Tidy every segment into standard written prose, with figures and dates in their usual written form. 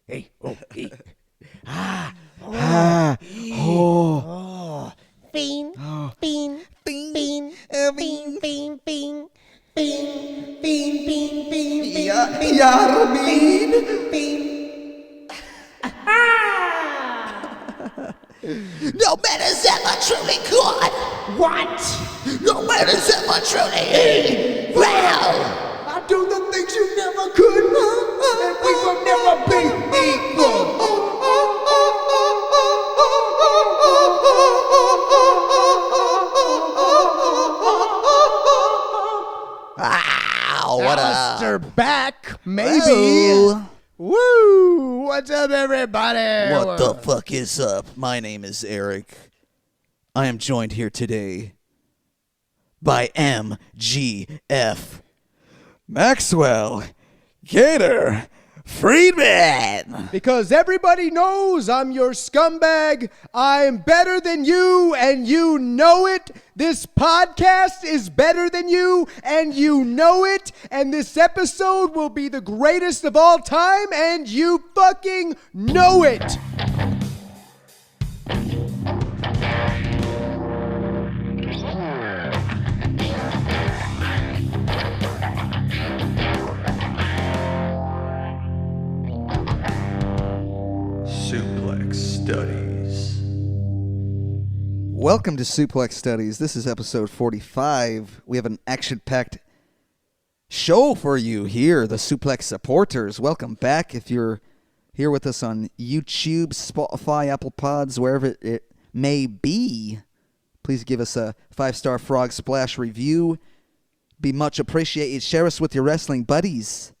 Hey, oh, hey. Bean, Oh. bean, Bean, bean, bean. bean, bean, bean, bean, bean, bean, bean, Yarmin. bean. No man has ever truly good. What? No man has ever truly evil. I do the things you never could, and we will never be equal. Wow, what Alistair a... back, maybe. Hello. Woo! What's up, everybody? What the fuck is up? My name is Eric. I am joined here today by MGF, Maxwell, Gator, Friedman. Because everybody knows I'm your scumbag. I'm better than you, and you know it. This podcast is better than you, and you know it. And this episode will be the greatest of all time, and you fucking know it. Suplex Studies. Welcome to Suplex Studies. This is episode 45. We have an action-packed show for you here, the Suplex supporters. Welcome back. If you're here with us on YouTube, Spotify, Apple Pods, wherever it may be, please give us a 5-star Frog Splash review. Be much appreciated. Share us with your wrestling buddies.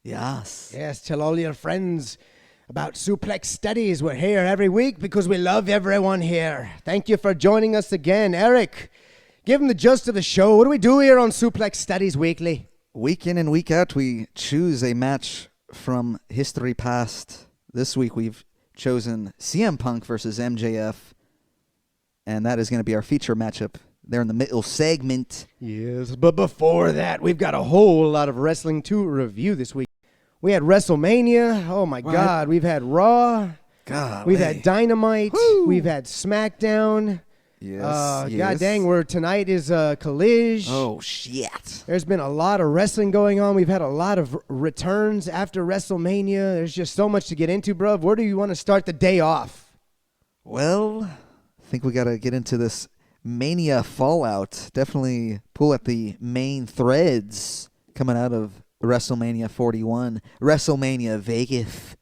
Yes. Yes, tell all your friends about Suplex Studies. We're here every week because we love everyone here. Thank you for joining us again. Eric, give them the gist of the show. What do we do here on Suplex Studies Weekly? Week in and week out, we choose a match from history past. This week, we've chosen CM Punk versus MJF, and that is going to be our feature matchup there in the middle segment. Yes, but before that, we've got a whole lot of wrestling to review this week. We had WrestleMania. Oh, my God. We've had Raw. God, We've had Dynamite. Woo. We've had SmackDown. Yes, God yes. dang, tonight is Collision. Oh, shit. There's been a lot of wrestling going on. We've had a lot of returns after WrestleMania. There's just so much to get into, bruv. Where do you want to start the day off? Well, I think we got to get into this Mania Fallout. Definitely pull at the main threads coming out of WrestleMania 41, WrestleMania Vegas.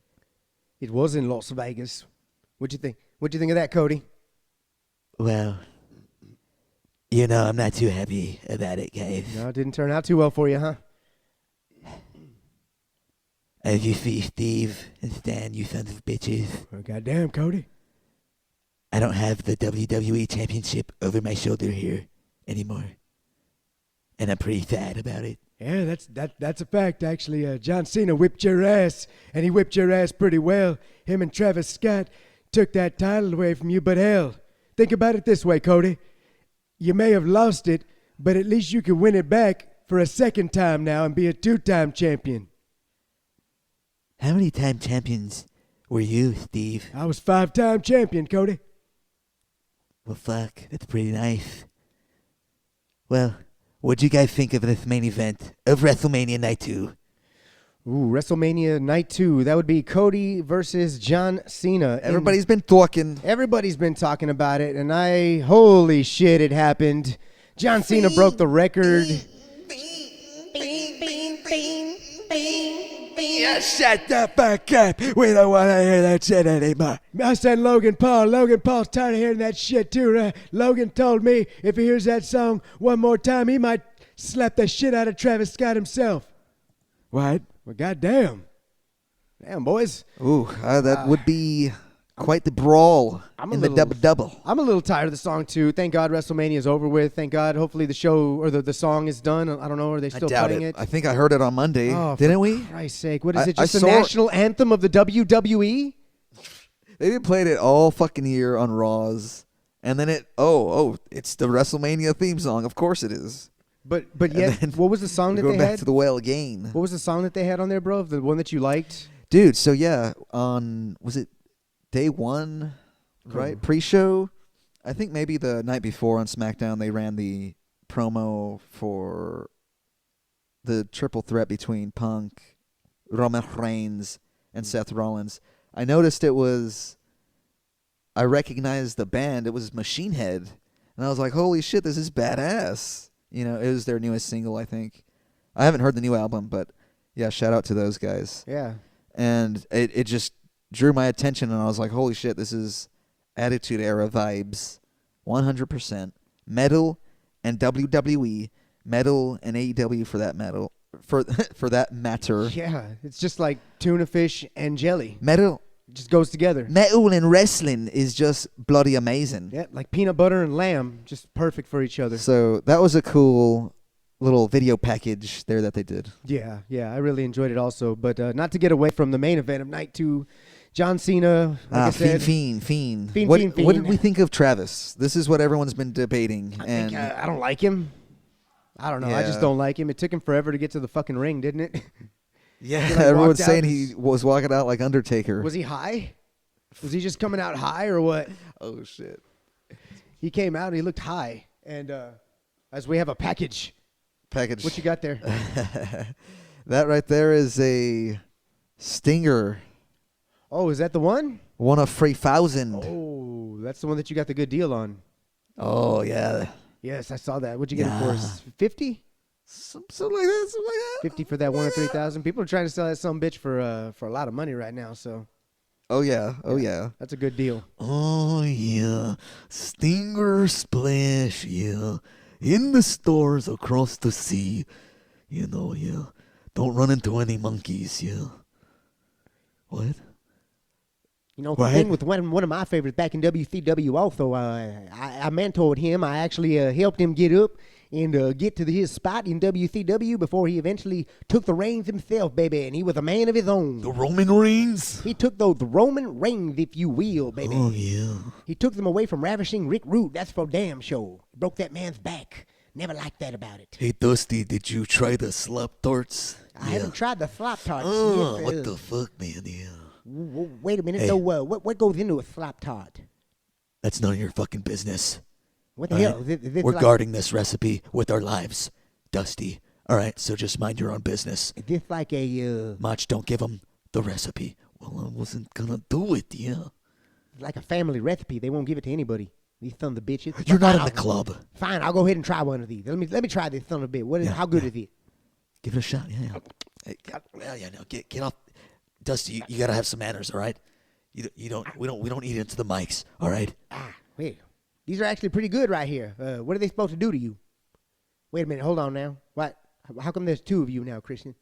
It was in Las Vegas. What'd you think? What'd you think of that, Cody? Well, you know, I'm not too happy about it, guys. No, it didn't turn out too well for you, huh? As you see, Steve and Stan, you sons of bitches, Oh, goddamn, Cody. I don't have the WWE Championship over my shoulder here anymore. And I'm pretty sad about it. Yeah, that's a fact, actually. John Cena whipped your ass, and he whipped your ass pretty well. Him and Travis Scott took that title away from you, but hell, think about it this way, Cody. You may have lost it, but at least you can win it back for a second time now and be a 2-time champion. How many time champions were you, Steve? I was 5-time champion, Cody. Well, fuck, that's pretty nice. Well, what'd you guys think of this main event of WrestleMania Night 2? Ooh, WrestleMania Night 2. That would be Cody versus John Cena. Everybody's been talking. Everybody's been talking about it, and holy shit, it happened. John Cena broke the record. Bean, bean, bean, bean, bean. Yeah, shut the fuck up. We don't want to hear that shit anymore. I said Logan Paul. Logan Paul's tired of hearing that shit too, right? Logan told me if he hears that song one more time, he might slap the shit out of Travis Scott himself. What? Well, goddamn. Damn, boys. Ooh, that would be quite the brawl in the double-double. I'm a little tired of the song too. Thank God WrestleMania is over with. Thank God. Hopefully the show or the song is done. I don't know. Are they still playing it? I think I heard it on Monday. Oh, didn't for we? Christ's sake. What is it? I Just the saw national anthem of the WWE? They've played it all fucking year on Raws. And then it's the WrestleMania theme song. Of course it is. But yet, what was the song that they Going back had? to the well again. What was the song that they had on there, bro? The one that you liked? Dude, so yeah, was it day one, right? Pre-show? I think maybe the night before on SmackDown they ran the promo for the triple threat between Punk, Roman Reigns, and Seth Rollins. I noticed I recognized the band. It was Machine Head. And I was like, holy shit, this is badass. You know, it was their newest single, I think. I haven't heard the new album, but yeah, shout out to those guys. Yeah. And it just drew my attention, and I was like, holy shit, this is Attitude Era vibes. 100%. Metal and WWE. Metal and AEW for that for that matter. Yeah, it's just like tuna fish and jelly. Metal It just goes together. Metal and wrestling is just bloody amazing. Yeah, like peanut butter and lamb, just perfect for each other. So that was a cool little video package there that they did. Yeah, I really enjoyed it also. But not to get away from the main event of night 2, John Cena, like I said. Fiend. What did we think of Travis? This is what everyone's been debating. I don't like him. I don't know. I just don't like him. It took him forever to get to the fucking ring, didn't it? Yeah, He, everyone's saying he was walking out like Undertaker. Was he high? Was he just coming out high or what? Oh, shit. He came out and he looked high. And as we have a package. What you got there? That right there is a Stinger. Oh, is that the one? One of 3,000. Oh, that's the one that you got the good deal on. Oh, yeah. Yes, I saw that. What'd you get it for? 50? Something like that. 50 for that one of 3,000. People are trying to sell that some bitch for a lot of money right now. So. Oh yeah. That's a good deal. Oh yeah, Stinger Splash. Yeah, in the stores across the sea. You know, yeah. Don't run into any monkeys. Yeah. What? You know, the thing with one of my favorites back in WCW also, I mentored him. I actually helped him get up and get to his spot in WCW before he eventually took the reins himself, baby, and he was a man of his own. The Roman Reigns? He took the Roman reins, if you will, baby. Oh, yeah. He took them away from ravishing Rick Rude. That's for damn sure. Broke that man's back. Never liked that about it. Hey, Dusty, did you try the slop tarts? I haven't tried the slop tarts. Oh, what the fuck, man, yeah. Wait a minute, Hey. though. What goes into a slop tart? That's none of your fucking business. What the All hell? right? Is this We're like, guarding this recipe with our lives, Dusty. All right, so just mind your own business. Is this like a Mach, don't give him the recipe. Well, I wasn't gonna do it, yeah. like a family recipe? They won't give it to anybody. These son of the bitches. You're not Fine, in the club. Fine, I'll go ahead and try one of these. Let me try this son of a bitch. How good is it? Give it a shot, yeah. Hey, no, get off. Dusty, you gotta have some manners, all right? We don't eat into the mics, all right? Wait. These are actually pretty good right here. What are they supposed to do to you? Wait a minute. Hold on now. What? How come there's two of you now, Christian?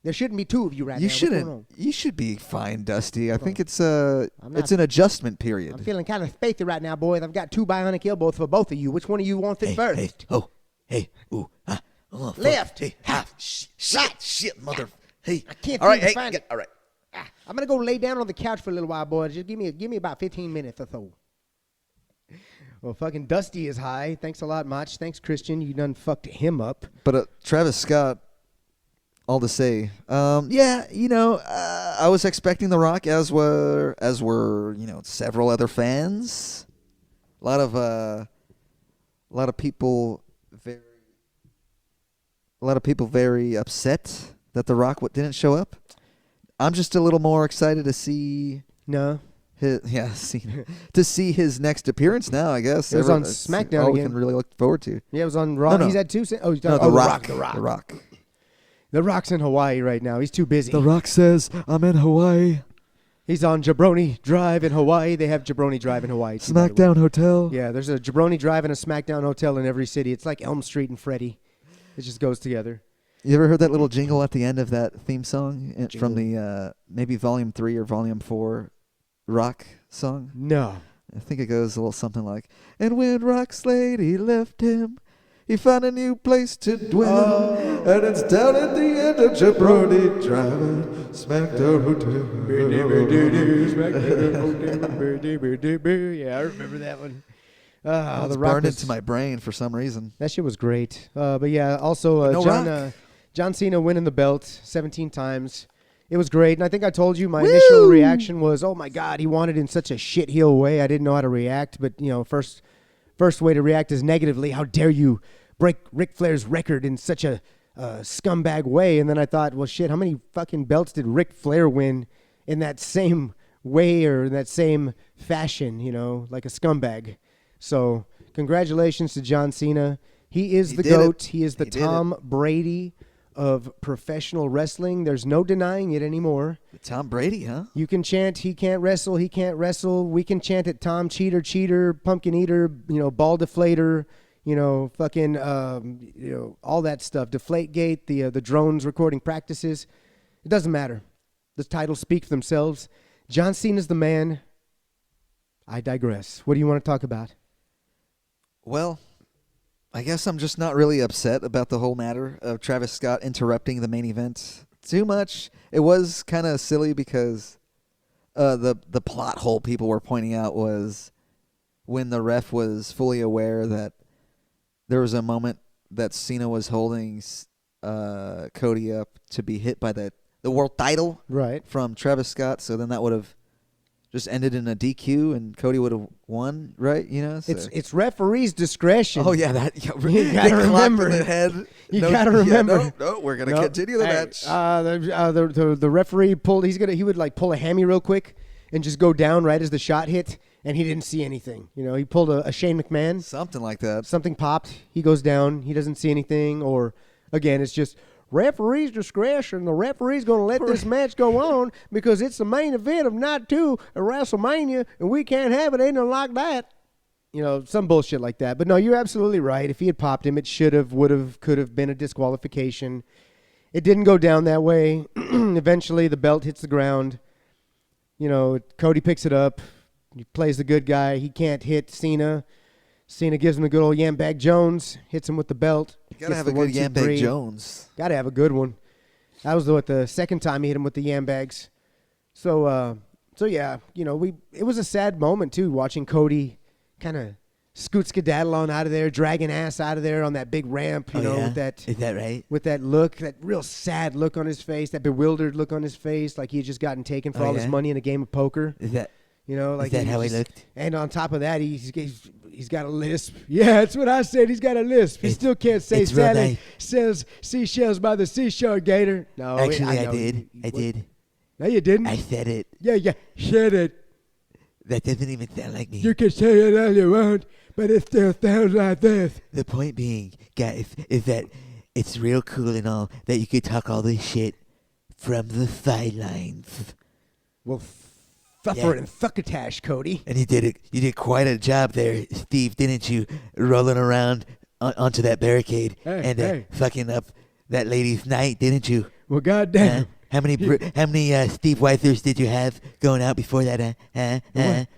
There shouldn't be two of you right now. You What's going shouldn't. on? You should be fine, Dusty. I think it's an adjustment period. I'm feeling kind of spacey right now, boys. I've got 2 bionic elbows for both of you. Which one of you wants it first? Oh, fuck. Left. Hey, shit, mother. Hey, I can't all right, seem to find it. all right. I'm gonna go lay down on the couch for a little while, boys. Just give me about 15 minutes or so. Well, fucking Dusty is high. Thanks a lot, Mach. Thanks, Christian. You done fucked him up. But Travis Scott, all to say, I was expecting The Rock, as were several other fans. A lot of people very upset that The Rock didn't show up. I'm just a little more excited to see. No. To see his next appearance now, I guess. It was on SmackDown all we again. can really look forward to. Yeah, it was on Raw. No. He's had 2. He's done. No, The Rock. The Rock's in Hawaii right now. He's too busy. The Rock says, "I'm in Hawaii." He's on Jabroni Drive in Hawaii. They have Jabroni Drive in Hawaii. Too, by the way. SmackDown Hotel. Yeah, there's a Jabroni Drive and a SmackDown Hotel in every city. It's like Elm Street and Freddy. It just goes together. You ever heard that little jingle at the end of that theme song from the maybe Volume 3 or Volume 4 Rock song? No. I think it goes a little something like, "And when Rock's lady left him, he found a new place to dwell, and it's down at the end of Jabroni Drive, SmackDown Hotel." Yeah, I remember that one. It's The Rock burned was, into my brain for some reason. That shit was great. But yeah, also No Rock. John Cena winning the belt 17 times. It was great, and I think I told you my initial reaction was, "Oh my God, he won it in such a shit heel way." I didn't know how to react, but first way to react is negatively. How dare you break Ric Flair's record in such a scumbag way? And then I thought, well, shit, how many fucking belts did Ric Flair win in that same way or in that same fashion? Like a scumbag. So congratulations to John Cena. He is the GOAT. He is the Tom Brady of professional wrestling. There's no denying it anymore. Tom Brady, huh? You can chant, he can't wrestle, he can't wrestle. We can chant it, Tom cheater, pumpkin eater, ball deflator, fucking, all that stuff. Deflategate, the drones recording practices. It doesn't matter. The titles speak for themselves. John Cena's the man. I digress. What do you want to talk about? Well, I guess I'm just not really upset about the whole matter of Travis Scott interrupting the main event too much. It was kind of silly because the plot hole people were pointing out was when the ref was fully aware that there was a moment that Cena was holding Cody up to be hit by the world title from Travis Scott. So then that would have just ended in a DQ and Cody would have won, right? So. It's referee's discretion. Oh yeah, that you gotta remember. The head. You gotta remember. No, we're gonna continue the match. The referee pulled. He would like pull a hammy real quick and just go down right as the shot hit, and he didn't see anything. He pulled a Shane McMahon, something like that. Something popped. He goes down. He doesn't see anything, or again, it's just. Referee's discretion. The referee's going to let this match go on because it's the main event of night 2 at WrestleMania, and we can't have it. Ain't no like that. Some bullshit like that. But no, you're absolutely right. If he had popped him, it should have, would have, could have been a disqualification. It didn't go down that way. Eventually, the belt hits the ground. Cody picks it up. He plays the good guy. He can't hit Cena. Cena gives him a good old Yambag Jones, hits him with the belt. You gotta have a good Yambag Jones. Gotta have a good one. That was the second time he hit him with the Yambags. So yeah, it was a sad moment too, watching Cody kind of skedaddle on out of there, dragging ass out of there on that big ramp. With that. Is that right? With that look, that real sad look on his face, that bewildered look on his face, like he had just gotten taken for all his money in a game of poker. Is that? Like is that how he looked? And on top of that, he's got a lisp. Yeah, that's what I said. He's got a lisp. He still can't say Sally sells seashells by the seashore, Gator. No, actually, I did. I did. No, you didn't. I said it. Yeah, said it. That doesn't even sound like me. You can say it all you want, but it still sounds like this. The point being, guys, is that it's real cool and all that you could talk all this shit from the sidelines. Well, Thuffer and Thuckatash, Cody. And you did quite a job there, Steve, didn't you? Rolling around onto that barricade and fucking up that lady's night, didn't you? Well, goddamn. How many Steve Weisers did you have going out before that? I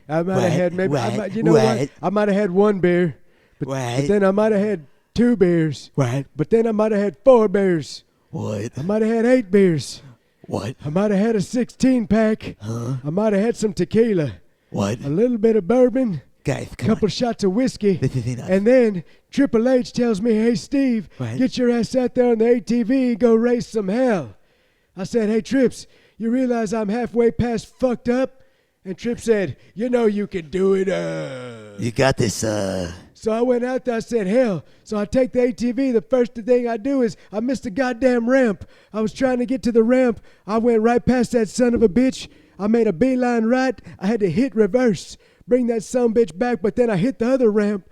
might have had maybe. I might have had one beer, but then I might have had 2 beers. What? But then I might have had 4 beers. What? I might have had 8 beers. What? I might have had a 16-pack. Huh? I might have had some tequila. What? A little bit of bourbon. Guys, a couple shots of whiskey. This is enough. And then Triple H tells me, hey, Steve, get your ass out there on the ATV and go raise some hell. I said, hey, Trips, you realize I'm halfway past fucked up? And Tripp said, you can do it. You got this, So I went out there, I said, hell. So I take the ATV. The first thing I do is I missed the goddamn ramp. I was trying to get to the ramp. I went right past that son of a bitch. I made a beeline right. I had to hit reverse, bring that son bitch back, but then I hit the other ramp.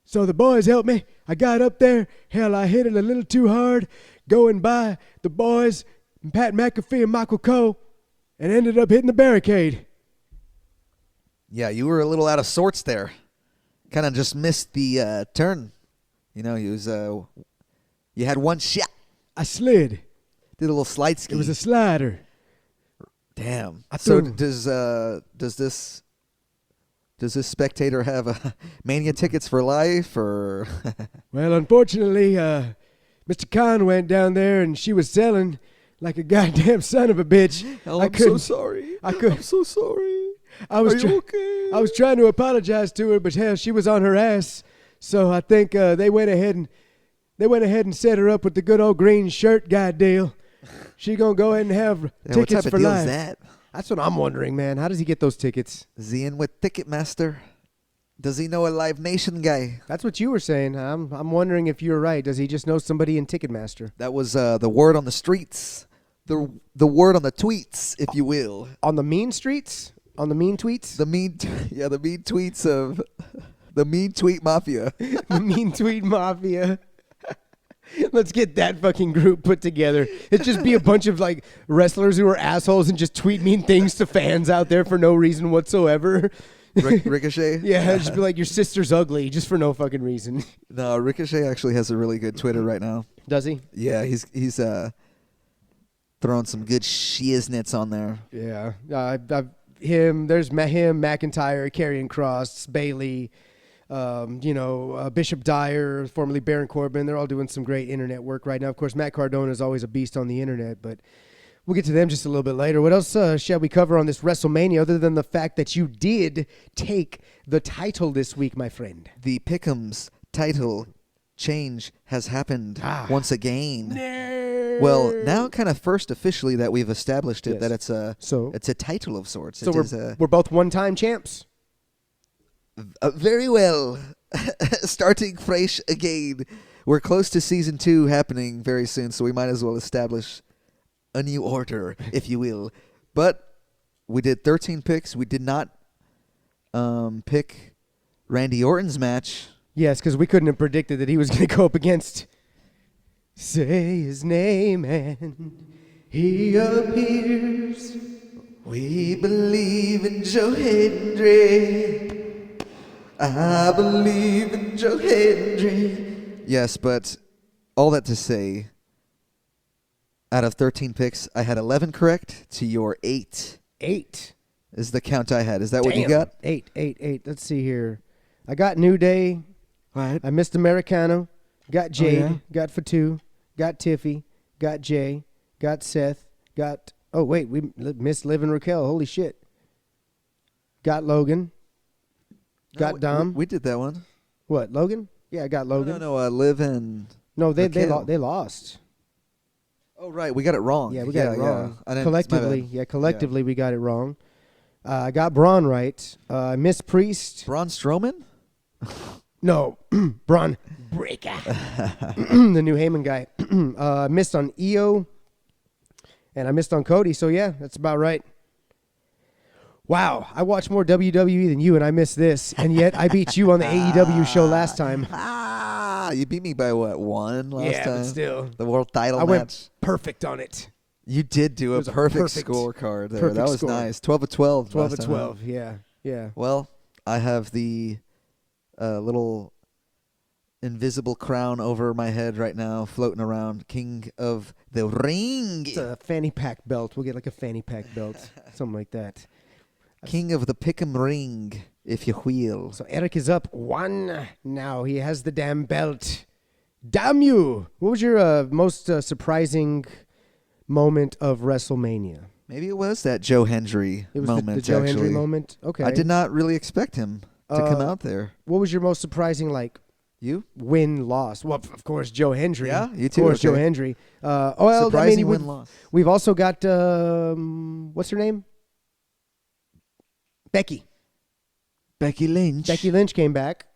So the boys helped me. I got up there. Hell, I hit it a little too hard, going by the boys, Pat McAfee and Michael Cole, and ended up hitting the barricade. Yeah, you were a little out of sorts there. Kind of just missed the turn. You had one shot. I slid. Did a little slide ski. It was a slider. Damn. So does this spectator have Mania tickets for life or? Well, unfortunately, Mr. Khan went down there and she was selling like a goddamn son of a bitch. Oh, I'm so sorry. I'm so sorry. Are you okay? I was trying to apologize to her, but hell, she was on her ass. So I think they went ahead and set her up with the good old green shirt guy deal. She gonna go ahead and have What tickets type of for deal life. is that? That's what I'm wondering, man. How does he get those tickets? Is he in with Ticketmaster? Does he know a Live Nation guy? That's what you were saying. I'm wondering if you're right. Does he just know somebody in Ticketmaster? That was the word on the streets. The word on the tweets, if you will. On the mean streets? On the mean tweets? The mean tweets of the mean tweet mafia. The mean tweet mafia. Let's get that fucking group put together. It'd just be a bunch of like wrestlers who are assholes and just tweet mean things to fans out there for no reason whatsoever. Ricochet? Yeah, it'd just be like, your sister's ugly, just for no fucking reason. No, Ricochet actually has a really good Twitter right now. Does he? Yeah, he's throwing some good shiznits on there. Yeah. There's him, McIntyre, Karrion Kross, Bailey, Bishop Dyer, formerly Baron Corbin. They're all doing some great internet work right now. Of course, Matt Cardona is always a beast on the internet, but we'll get to them just a little bit later. What else shall we cover on this WrestleMania other than the fact that you did take the title this week, my friend? The Pick'em's title change has happened once again. No. Well, now kind of first officially that we've established it, Yes. that it's a So title of sorts. So It is we're both one-time champs. very well. Starting fresh again. We're close to season 2 happening very soon, so we might as well establish a new order, if you will. But we did 13 picks. We did not pick Randy Orton's match. Yes, because we couldn't have predicted that he was going to go up against... Say his name and he appears. We believe in Joe Hendry. I believe in Joe Hendry. Yes, but all that to say, out of 13 picks, I had 11 correct to your 8. 8. Is the count I had. Is that what you got? 8. Let's see here. I got New Day. Right. I missed Americano. Got Jade. yeah? Got Fatu. Got Tiffy. Got Jay. Got Seth. Got... Oh, wait. We missed Liv and Raquel. Holy shit. Got Logan. Got Dom. We did that one. What, Logan? Yeah, I got Logan. No, Liv and... No, they Raquel. lost. Oh, right. We got it wrong. Yeah, we got it wrong. I didn't- Collectively, we got it wrong. I got Braun right. Miss Priest. Braun Strowman? No, Braun Breaker. The new Heyman guy. I missed on EO, and I missed on Cody. So, yeah, that's about right. Wow, I watched more WWE than you, and I missed this. And yet I beat you on the AEW show last time. You beat me by what, 1 last Yeah, time? but still. The world title I match. went perfect on it. You did do a was a perfect perfect- scorecard there. perfect That was score. nice. 12 of 12. 12 last of time. 12, yeah. Well, I have the little invisible crown over my head right now, floating around. King of the Ring. It's a fanny pack belt. We'll get like a fanny pack belt, something like that. King of the Pick'em Ring, if you will. So Eric is up 1 now. He has the damn belt. Damn you! What was your most surprising moment of WrestleMania? Maybe it was that Joe Hendry It was moment, the Joe actually. Hendry moment? Okay. I did not really expect him to come out there. What was your most surprising, You? win-loss? Well, of course, Joe Hendry. Yeah, you too, Of course, okay. Joe Hendry. Surprising win-loss. We've also got, what's her name? Becky. Becky Lynch. Becky Lynch came back,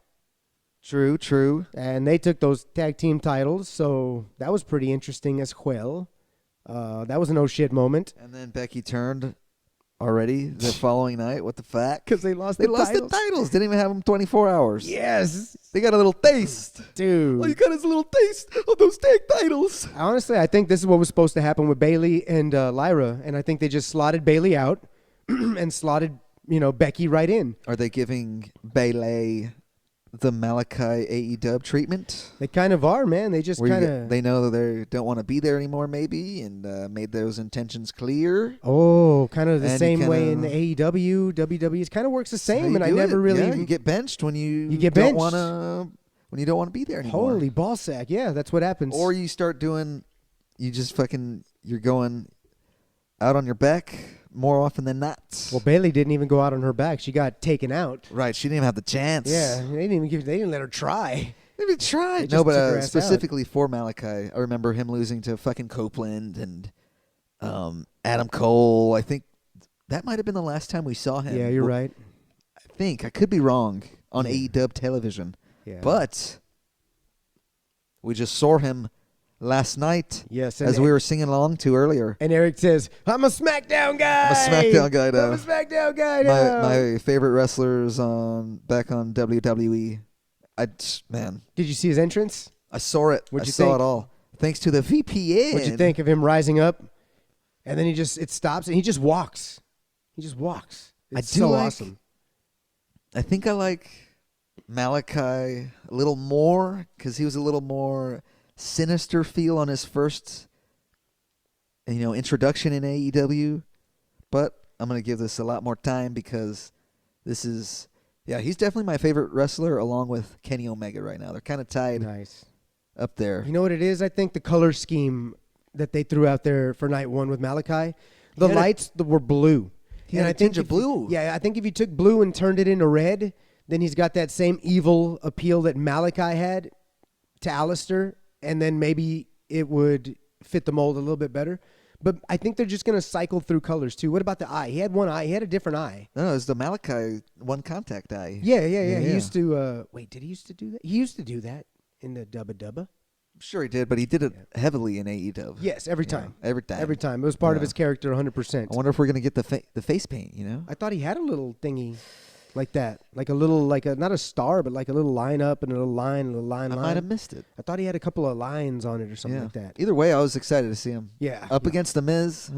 True. and they took those tag team titles, so that was pretty interesting as well. That was a no-shit moment. And then Becky turned already the following night. What the fuck? Because they lost They the lost titles. the titles. Didn't even have them 24 hours. Yes. They got a little taste. Dude. All you got is a little taste of those tag titles. Honestly, I think this is what was supposed to happen with Bailey and Lyra, and I think they just slotted Bailey out and slotted, Becky right in. Are they giving Bayley the Malachi AEW treatment? They kind of are, man. They just Where kind of... they know that they don't want to be there anymore, maybe, and made those intentions clear. Oh, kind of the And same you way kinda- in AEW, WWE. It kind of works the That's how same, you and I do never it. really... Yeah, you get benched when you get don't benched. wanna when you don't want to be there anymore. Holy ball sack. Yeah, that's what happens. Or you start doing, you're going out on your back more often than not. Well, Bailey didn't even go out on her back. She got taken out. Right, she didn't even have the chance. Yeah, they didn't let her try. Maybe try. They No, just took her but ass specifically for Malachi, I remember him losing to fucking Copeland and Adam Cole. I think that might have been the last time we saw him. Yeah, you're right. I think. I could be wrong on Yeah. AEW television. Yeah. But we just saw him last night, Yes, as we were singing along to earlier. And Eric says, I'm a SmackDown guy. I'm a SmackDown guy now. I'm a SmackDown guy now. My favorite wrestlers back on WWE. Man, Did you see his entrance? I saw it. What'd I you saw think? it all. Thanks to the VPN. What'd you think of him rising up? And then it stops and he just walks. He just walks. It's so awesome. I think I like Malachi a little more because he was a little more sinister feel on his first, introduction in AEW. But I'm going to give this a lot more time because this is, he's definitely my favorite wrestler along with Kenny Omega right now. They're kind of tied up there. You know what it is? I think the color scheme that they threw out there for night one with Malachi, the lights were blue. He had a tinge of blue. I think if you took blue and turned it into red, then he's got that same evil appeal that Malachi had to Alistair, and then maybe it would fit the mold a little bit better. But I think they're just going to cycle through colors, too. What about the eye? He had one eye. He had a different eye. No, it was the Malachi one contact eye. Yeah. He used to, did he used to do that? He used to do that in the Dubba Dubba. I'm sure he did, but he did it heavily in AEW. Yes, every time. Every time. Every time. It was part of his character 100%. I wonder if we're going to get the face paint, I thought he had a little thingy like that. Like a little, not a star, but like a little line up and a little line, I might have missed it. I thought he had a couple of lines on it or something like that. Either way, I was excited to see him. Yeah. Up against The Miz.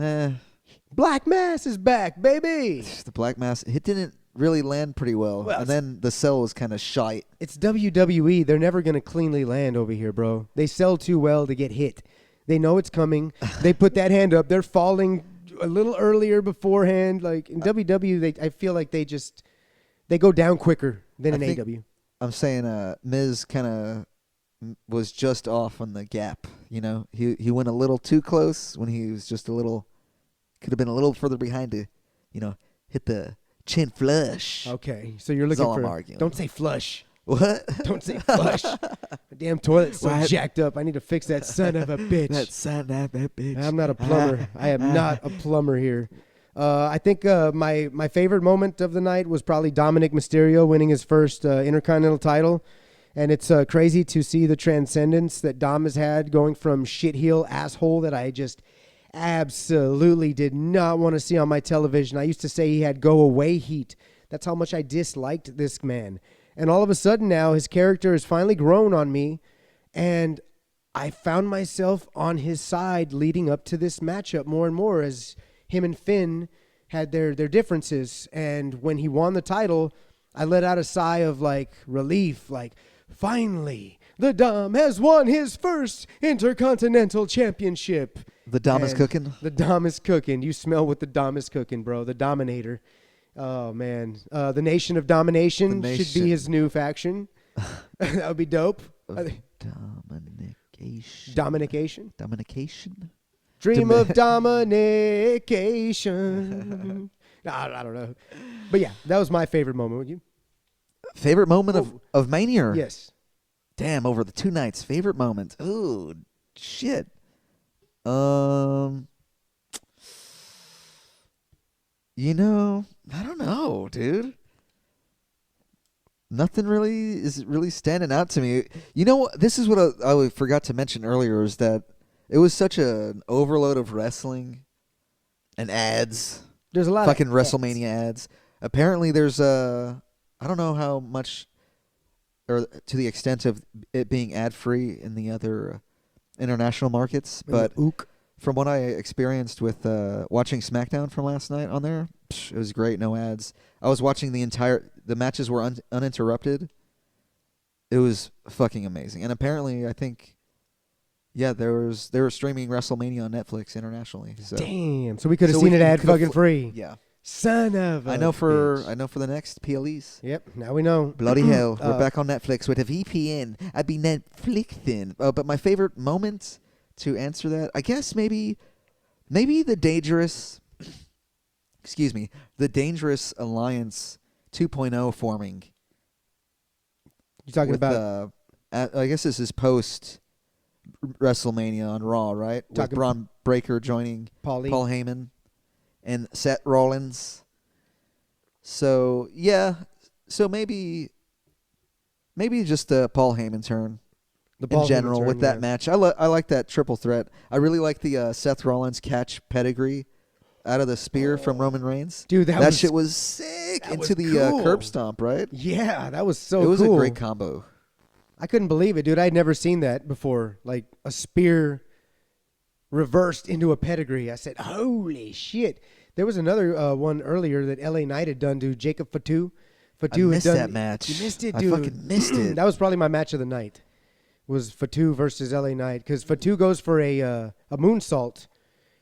Black Mass is back, baby. The Black Mass. It didn't really land pretty well. And then the sell was kind of shite. It's WWE. They're never going to cleanly land over here, bro. They sell too well to get hit. They know it's coming. They put that hand up. They're falling a little earlier beforehand. Like in WWE, I feel like they go down quicker than in AEW. I'm saying Miz kind of was just off on the gap. He went a little too close when he was just could have been a little further behind to, hit the chin flush. Okay, so you're looking for. Don't say flush. What? Don't say flush. The damn toilet's so jacked up. I need to fix that son of a bitch. That son of a bitch. I'm not a plumber. I am not a plumber here. I think my favorite moment of the night was probably Dominic Mysterio winning his first Intercontinental title. And it's crazy to see the transcendence that Dom has had going from shitheel asshole that I just absolutely did not want to see on my television. I used to say he had go away heat. That's how much I disliked this man. And all of a sudden now his character has finally grown on me. And I found myself on his side leading up to this matchup more and more as him and Finn had their differences. And when he won the title, I let out a sigh of relief, finally, the Dom has won his first Intercontinental Championship. The Dom is cooking? The Dom is cooking. You smell what the Dom is cooking, bro. The Dominator. Oh, man. The Nation of Domination should be his new faction. That would be dope. Dominication? Dream of dominication. I don't know. But yeah, that was my favorite moment. Would you? Favorite moment of Mania? Yes. Damn, over the 2 nights. Favorite moment. Ooh, shit. I don't know, dude. Nothing really is really standing out to me. This is what I forgot to mention earlier is that it was such an overload of wrestling and ads. There's a lot fucking of WrestleMania ads. Apparently there's I don't know how much or to the extent of it being ad-free in the other international markets, but from what I experienced with watching SmackDown from last night on there, it was great, no ads. I was watching the matches were uninterrupted. It was fucking amazing. And apparently, I think, they were streaming WrestleMania on Netflix internationally. So. Damn. So we could have seen it ad fucking free. Yeah. Son of a I know for bitch. the next PLEs. Yep. Now we know. Bloody hell. We're back on Netflix with a VPN. I'd be Netflixing. But my favorite moment to answer that, I guess maybe the Dangerous Alliance 2.0 forming. You talking about I guess this is post WrestleMania on Raw, right? With Talking- Braun Breaker joining Paul Heyman and Seth Rollins. So yeah, so maybe just Paul Heyman turn The Paul in general Heyman with turn, that match. I like that triple threat. I really like the Seth Rollins catch pedigree out of the spear from Roman Reigns. Dude, that was- shit was sick. that Into was the cool. curb stomp, right? Yeah, that was so It was cool. a great combo. I couldn't believe it, dude. I'd never seen that before. Like a spear reversed into a pedigree. I said, holy shit. There was another one earlier that LA Knight had done to Jacob Fatu. I missed that match. You missed it, I dude. fucking missed it. That was probably my match of the night. Was Fatu versus LA Knight, because Fatu goes for a moonsault,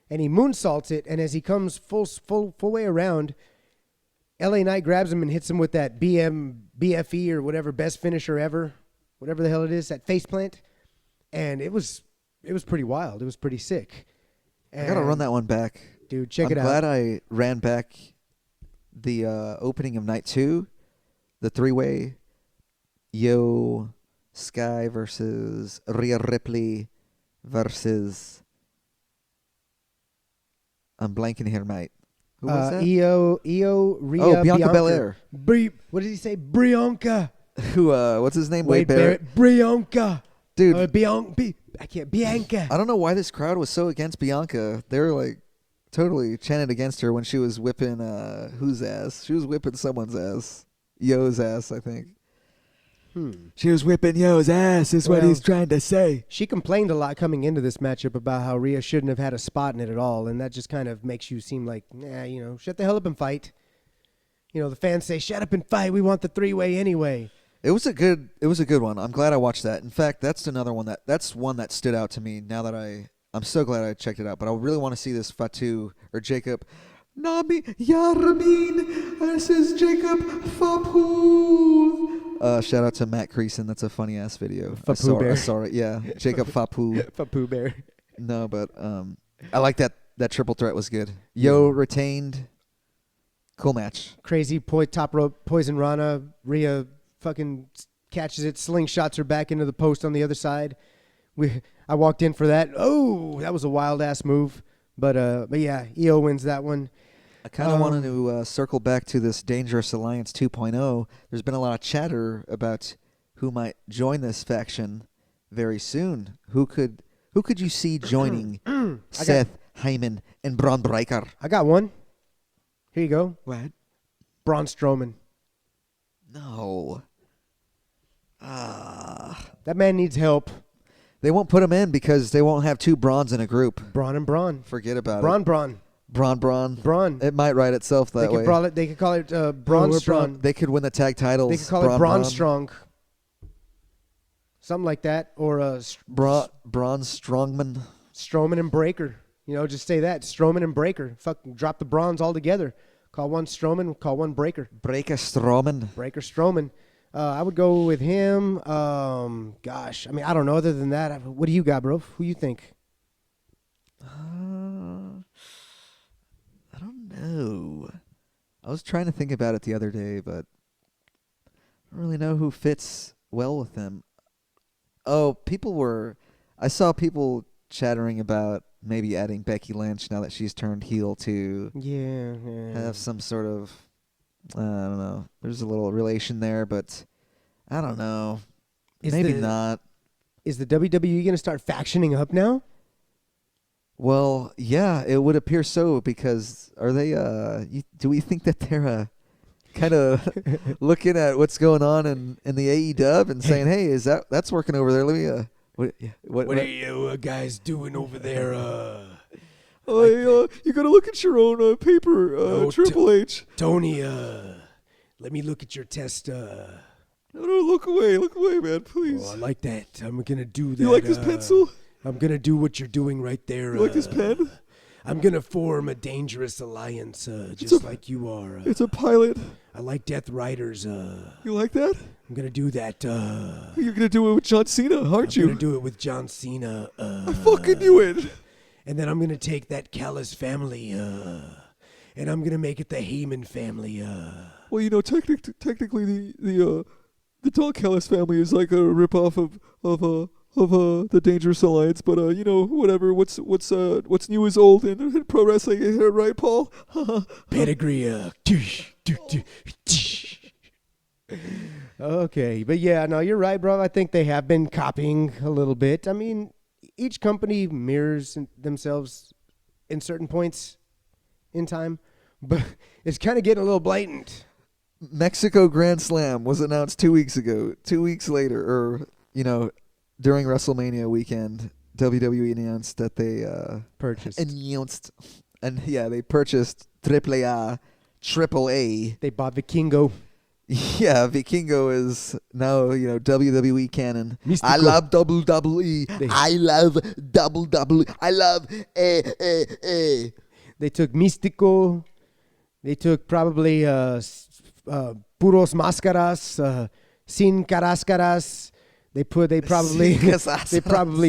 and he moonsaults it, and as he comes full way around, LA Knight grabs him and hits him with that BFE or whatever, best finisher ever, whatever the hell it is, that face plant, and it was pretty wild. It was pretty sick. I gotta run that one back, dude. Check I'm it out. glad I ran back the opening of night 2, the 3-way, Yo Sky versus Rhea Ripley versus, I'm blanking here, mate. Who was that? Io, Rhea, Bianca Belair. What did he say? Bianca. Who? What's his name? Wade Barrett. Bianca. Dude, Bianca. I don't know why this crowd was so against Bianca. They were like totally chanted against her when she was whipping whose ass? She was whipping someone's ass. Yo's ass, I think. She was whipping Yo's ass, is what he's trying to say. She complained a lot coming into this matchup about how Rhea shouldn't have had a spot in it at all, and that just kind of makes you seem like, shut the hell up and fight. The fans say, shut up and fight. We want the 3-way anyway. It was a good one. I'm glad I watched that. In fact, that's another one that's one that stood out to me. Now that I'm so glad I checked it out. But I really want to see this Fatu or Jacob Nabi Yaramin versus Jacob Fapu. Shout out to Matt Creason. That's a funny ass video. I saw it. Yeah, Jacob Fapu. Fapu Bear. No, but I like that triple threat was good. Yo retained. Cool match. Crazy top rope poison Rana. Rhea fucking catches it, slingshots her back into the post on the other side. I walked in for that. Oh, that was a wild ass move. But yeah, Io wins that one. I kind of wanted to circle back to this Dangerous Alliance 2.0. There's been a lot of chatter about who might join this faction very soon. Who could you see joining Seth, Heyman, and Braun Breaker? I got one. Here you go. What? Braun Strowman. No. That man needs help. They won't put him in because they won't have two Brauns in a group. Braun and Braun. Forget about it. Braun. Braun. It might write itself that way. They could call it Braun Strong. They could win the tag titles. They could call it Braun Strong. Something like that. Or Braun Strongman. Strowman and Breaker. Just say that. Strowman and Breaker. Fucking drop the Brauns all together. Call one Strowman, call one Breaker. Breaker Strowman. I would go with him. Gosh, I don't know. Other than that, what do you got, bro? Who you think? I don't know. I was trying to think about it the other day, but I don't really know who fits well with him. Oh, I saw people chattering about maybe adding Becky Lynch now that she's turned heel to have some sort of, I don't know. There's a little relation there, but I don't know. Maybe not. Is the WWE going to start factioning up now? Well, yeah, it would appear so, because are they, do we think that they're kind of looking at what's going on in the AEW and saying, hey, that's working over there? Let me, what are you guys doing over there? You got to look at your own paper, Triple H. Tony, let me look at your test. No, look away, man, please. Oh, I like that. I'm going to do that. You like this pencil? I'm going to do what you're doing right there. You like this pen? I'm going to form a dangerous alliance, just like you are. It's a pilot. I like Death Riders. You like that? I'm going to do that. You're going to do it with John Cena, aren't you? I'm going to do it with John Cena. I fucking knew it. And then I'm going to take that Callis family, and I'm going to make it the Heyman family. Well, technically the the Don Callis family is like a ripoff of the Dangerous Alliance, but whatever. What's new is old in pro wrestling, right, Paul? Pedigree. Okay, but yeah, no, you're right, bro. I think they have been copying a little bit. I mean, each company mirrors themselves in certain points in time, but it's kind of getting a little blatant. Mexico Grand Slam was announced 2 weeks ago. 2 weeks later, or during WrestleMania weekend, WWE announced that they Purchased. They purchased AAA. They bought Vikingo. Yeah, Vikingo is now WWE canon. Mystico. I love WWE. I love WWE. I love They took Mystico. They took probably Puros Máscaras, Sin Caráscaras. They probably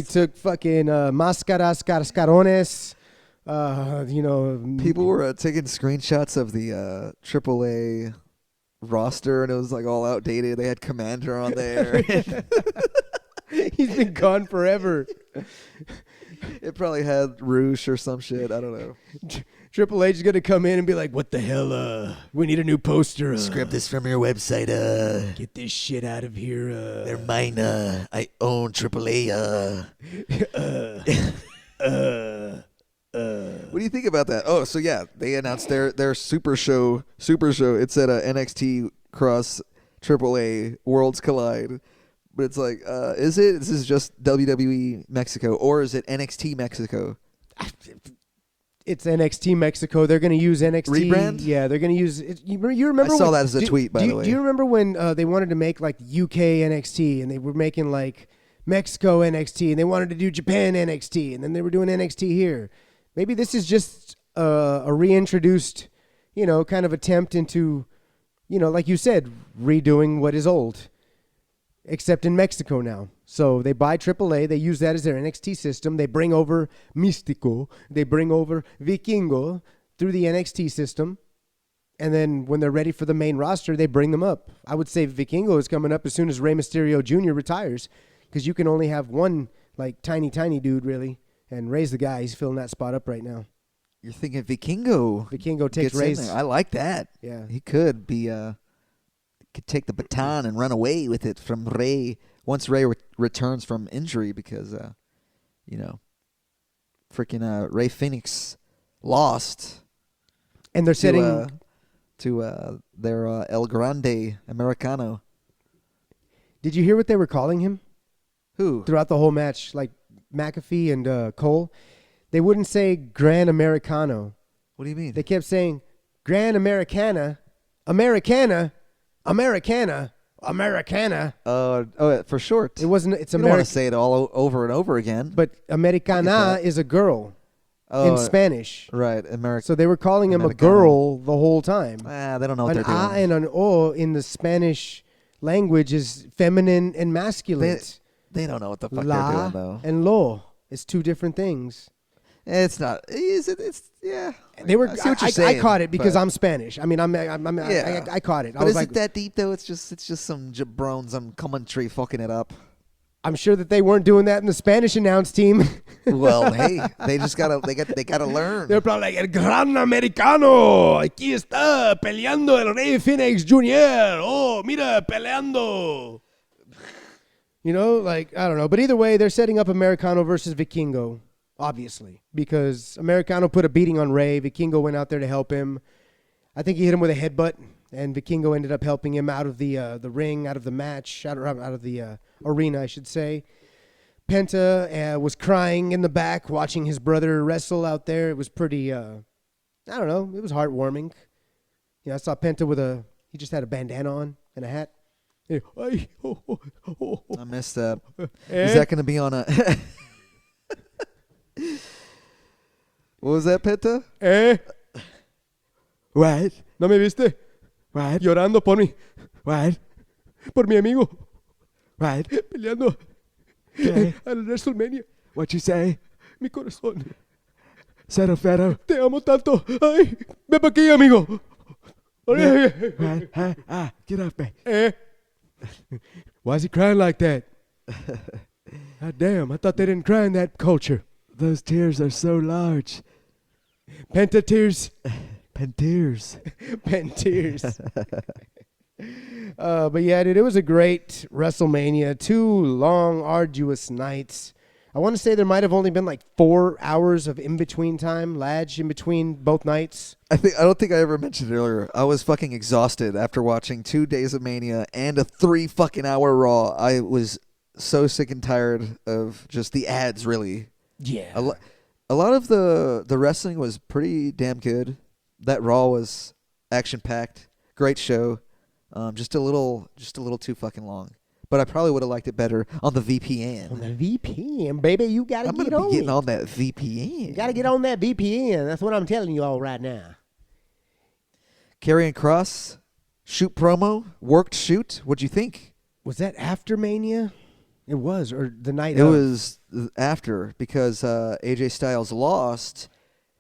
took fucking Máscaras Cascarones. People were taking screenshots of the AAA roster, and it was like all outdated. They had Commander on there. He's been gone forever. It probably had Roosh or some shit. I don't know. Triple H is going to come in and be like, what the hell? We need a new poster. Scrub this from your website. Get this shit out of here. They're mine. I own AAA. What do you think about that? Oh, so yeah, they announced their Super Show. It's at a NXT Cross AAA Worlds Collide. But it's like, is it? This is just WWE Mexico, or is it NXT Mexico? It's NXT Mexico. They're going to use NXT. Rebrand? Yeah, they're going to use it. You remember? I saw that as a tweet, by the way. Do you remember when they wanted to make like UK NXT, and they were making like Mexico NXT, and they wanted to do Japan NXT, and then they were doing NXT here? Maybe this is just a reintroduced, kind of attempt into, like you said, redoing what is old, except in Mexico now. So they buy AAA, they use that as their NXT system, they bring over Místico, they bring over Vikingo through the NXT system, and then when they're ready for the main roster, they bring them up. I would say Vikingo is coming up as soon as Rey Mysterio Jr. retires, because you can only have one, like, tiny dude, really, and Rey's the guy. He's filling that spot up right now. You're thinking Vikingo. Vikingo takes gets in Rey's. there. I like that. Yeah. He could be, could take the baton and run away with it from Rey once Rey returns from injury, because, freaking Rey Fenix lost. And they're setting to their El Grande Americano. Did you hear what they were calling him? Who? Throughout the whole match, like McAfee and Cole. They wouldn't say Gran Americano. What do you mean? They kept saying Gran Americana, Americana, Americana, Americana. For short. It wasn't. It's You don't want American. to say it all over and over again. But Americana is a girl in Spanish. Right, American. So they were calling him a Americano. girl the whole time. They don't know what An they're doing. A and an O in the Spanish language is feminine and masculine. They don't know what the fuck La they're doing, though. and lo. It's two different things. It's not. Is it? It's yeah. They were. I see what you're I saying, caught it because but- I'm Spanish. I mean, I caught it. I But was is like, it that deep though? It's just some jabrones on commentary fucking it up. I'm sure that they weren't doing that in the Spanish announce team. Well, hey, they just gotta learn. They're probably like, El Gran Americano, aquí está peleando el Rey Phoenix Jr. Oh, mira, peleando. I don't know. But either way, they're setting up Americano versus Vikingo, obviously, because Americano put a beating on Rey. Vikingo went out there to help him. I think he hit him with a headbutt, and Vikingo ended up helping him out of the ring, out of the match, out of the arena, I should say. Penta was crying in the back, watching his brother wrestle out there. It was pretty, I don't know, it was heartwarming. I saw Penta he just had a bandana on and a hat. I missed that. Is that going to be on a... What was that, Penta? What? ¿No me viste? What? Llorando por mí. What? Por mi amigo. What? Peleando. Okay. Al WrestleMania. What'd you say? Mi corazón. Settle Fero. Te amo tanto. Ay, ven pa' aquí, amigo. What? Get off me. Why is he crying like that? God damn, I thought they didn't cry in that culture. Those tears are so large. Pentatears. Pentears. Pentears. But yeah, dude, it was a great WrestleMania. 2 long, arduous nights. I want to say there might have only been like 4 hours of in-between time, Ladge, in between both nights. I don't think I ever mentioned it earlier. I was fucking exhausted after watching 2 days of Mania and a 3 fucking hour Raw. I was so sick and tired of just the ads, really. Yeah. A lot of the wrestling was pretty damn good. That Raw was action-packed. Great show. Just a little too fucking long. But I probably would have liked it better on the VPN. On the VPN, baby, you gotta I'm get gonna on be getting it. on that VPN. You gotta get on that VPN. That's what I'm telling you all right now. Karrion Kross, shoot promo, worked shoot. What'd you think? Was that after Mania? It was, or the night It of? was after because AJ Styles lost,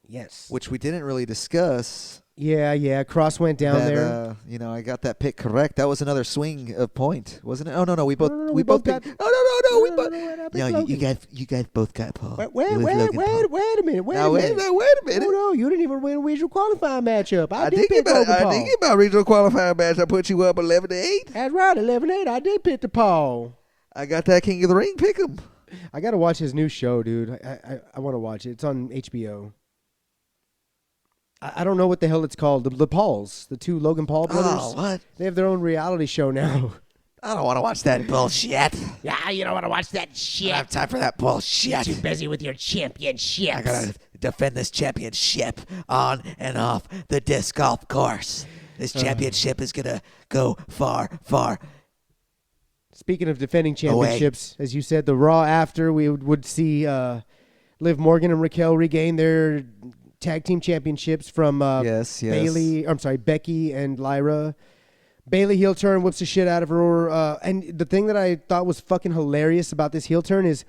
Yes. which we didn't really discuss. Yeah. Cross went down there. I got that pick correct. That was another swing of point, wasn't it? Oh no, we both we both picked. got- No, we both. No, you guys both got Paul. Wait It was Logan Paul. a minute. Wait Now a wait minute. a minute. Oh, no, you didn't even win a regional qualifying matchup. I did think pick Logan Paul. about regional qualifying match. I put you up 11-8. That's right, 11-8. I did pick the Paul. I got that King of the Ring pick 'em. I got to watch his new show, dude. I want to watch it. It's on HBO. I don't know what the hell it's called. The Pauls, the 2 Logan Paul brothers. Oh, what? They have their own reality show now. I don't want to watch that bullshit. Yeah, you don't want to watch that I don't shit. have time for that bullshit. Too busy with your championships. I gotta defend this championship on and off the disc golf course. This championship is gonna go far, far. Speaking of defending championships, as you said, the Raw after, we would see Liv Morgan and Raquel regain their tag team championships from Yes. Becky and Lyra. Bayley heel turn, whoops the shit out of her. And the thing that I thought was fucking hilarious about this heel turn is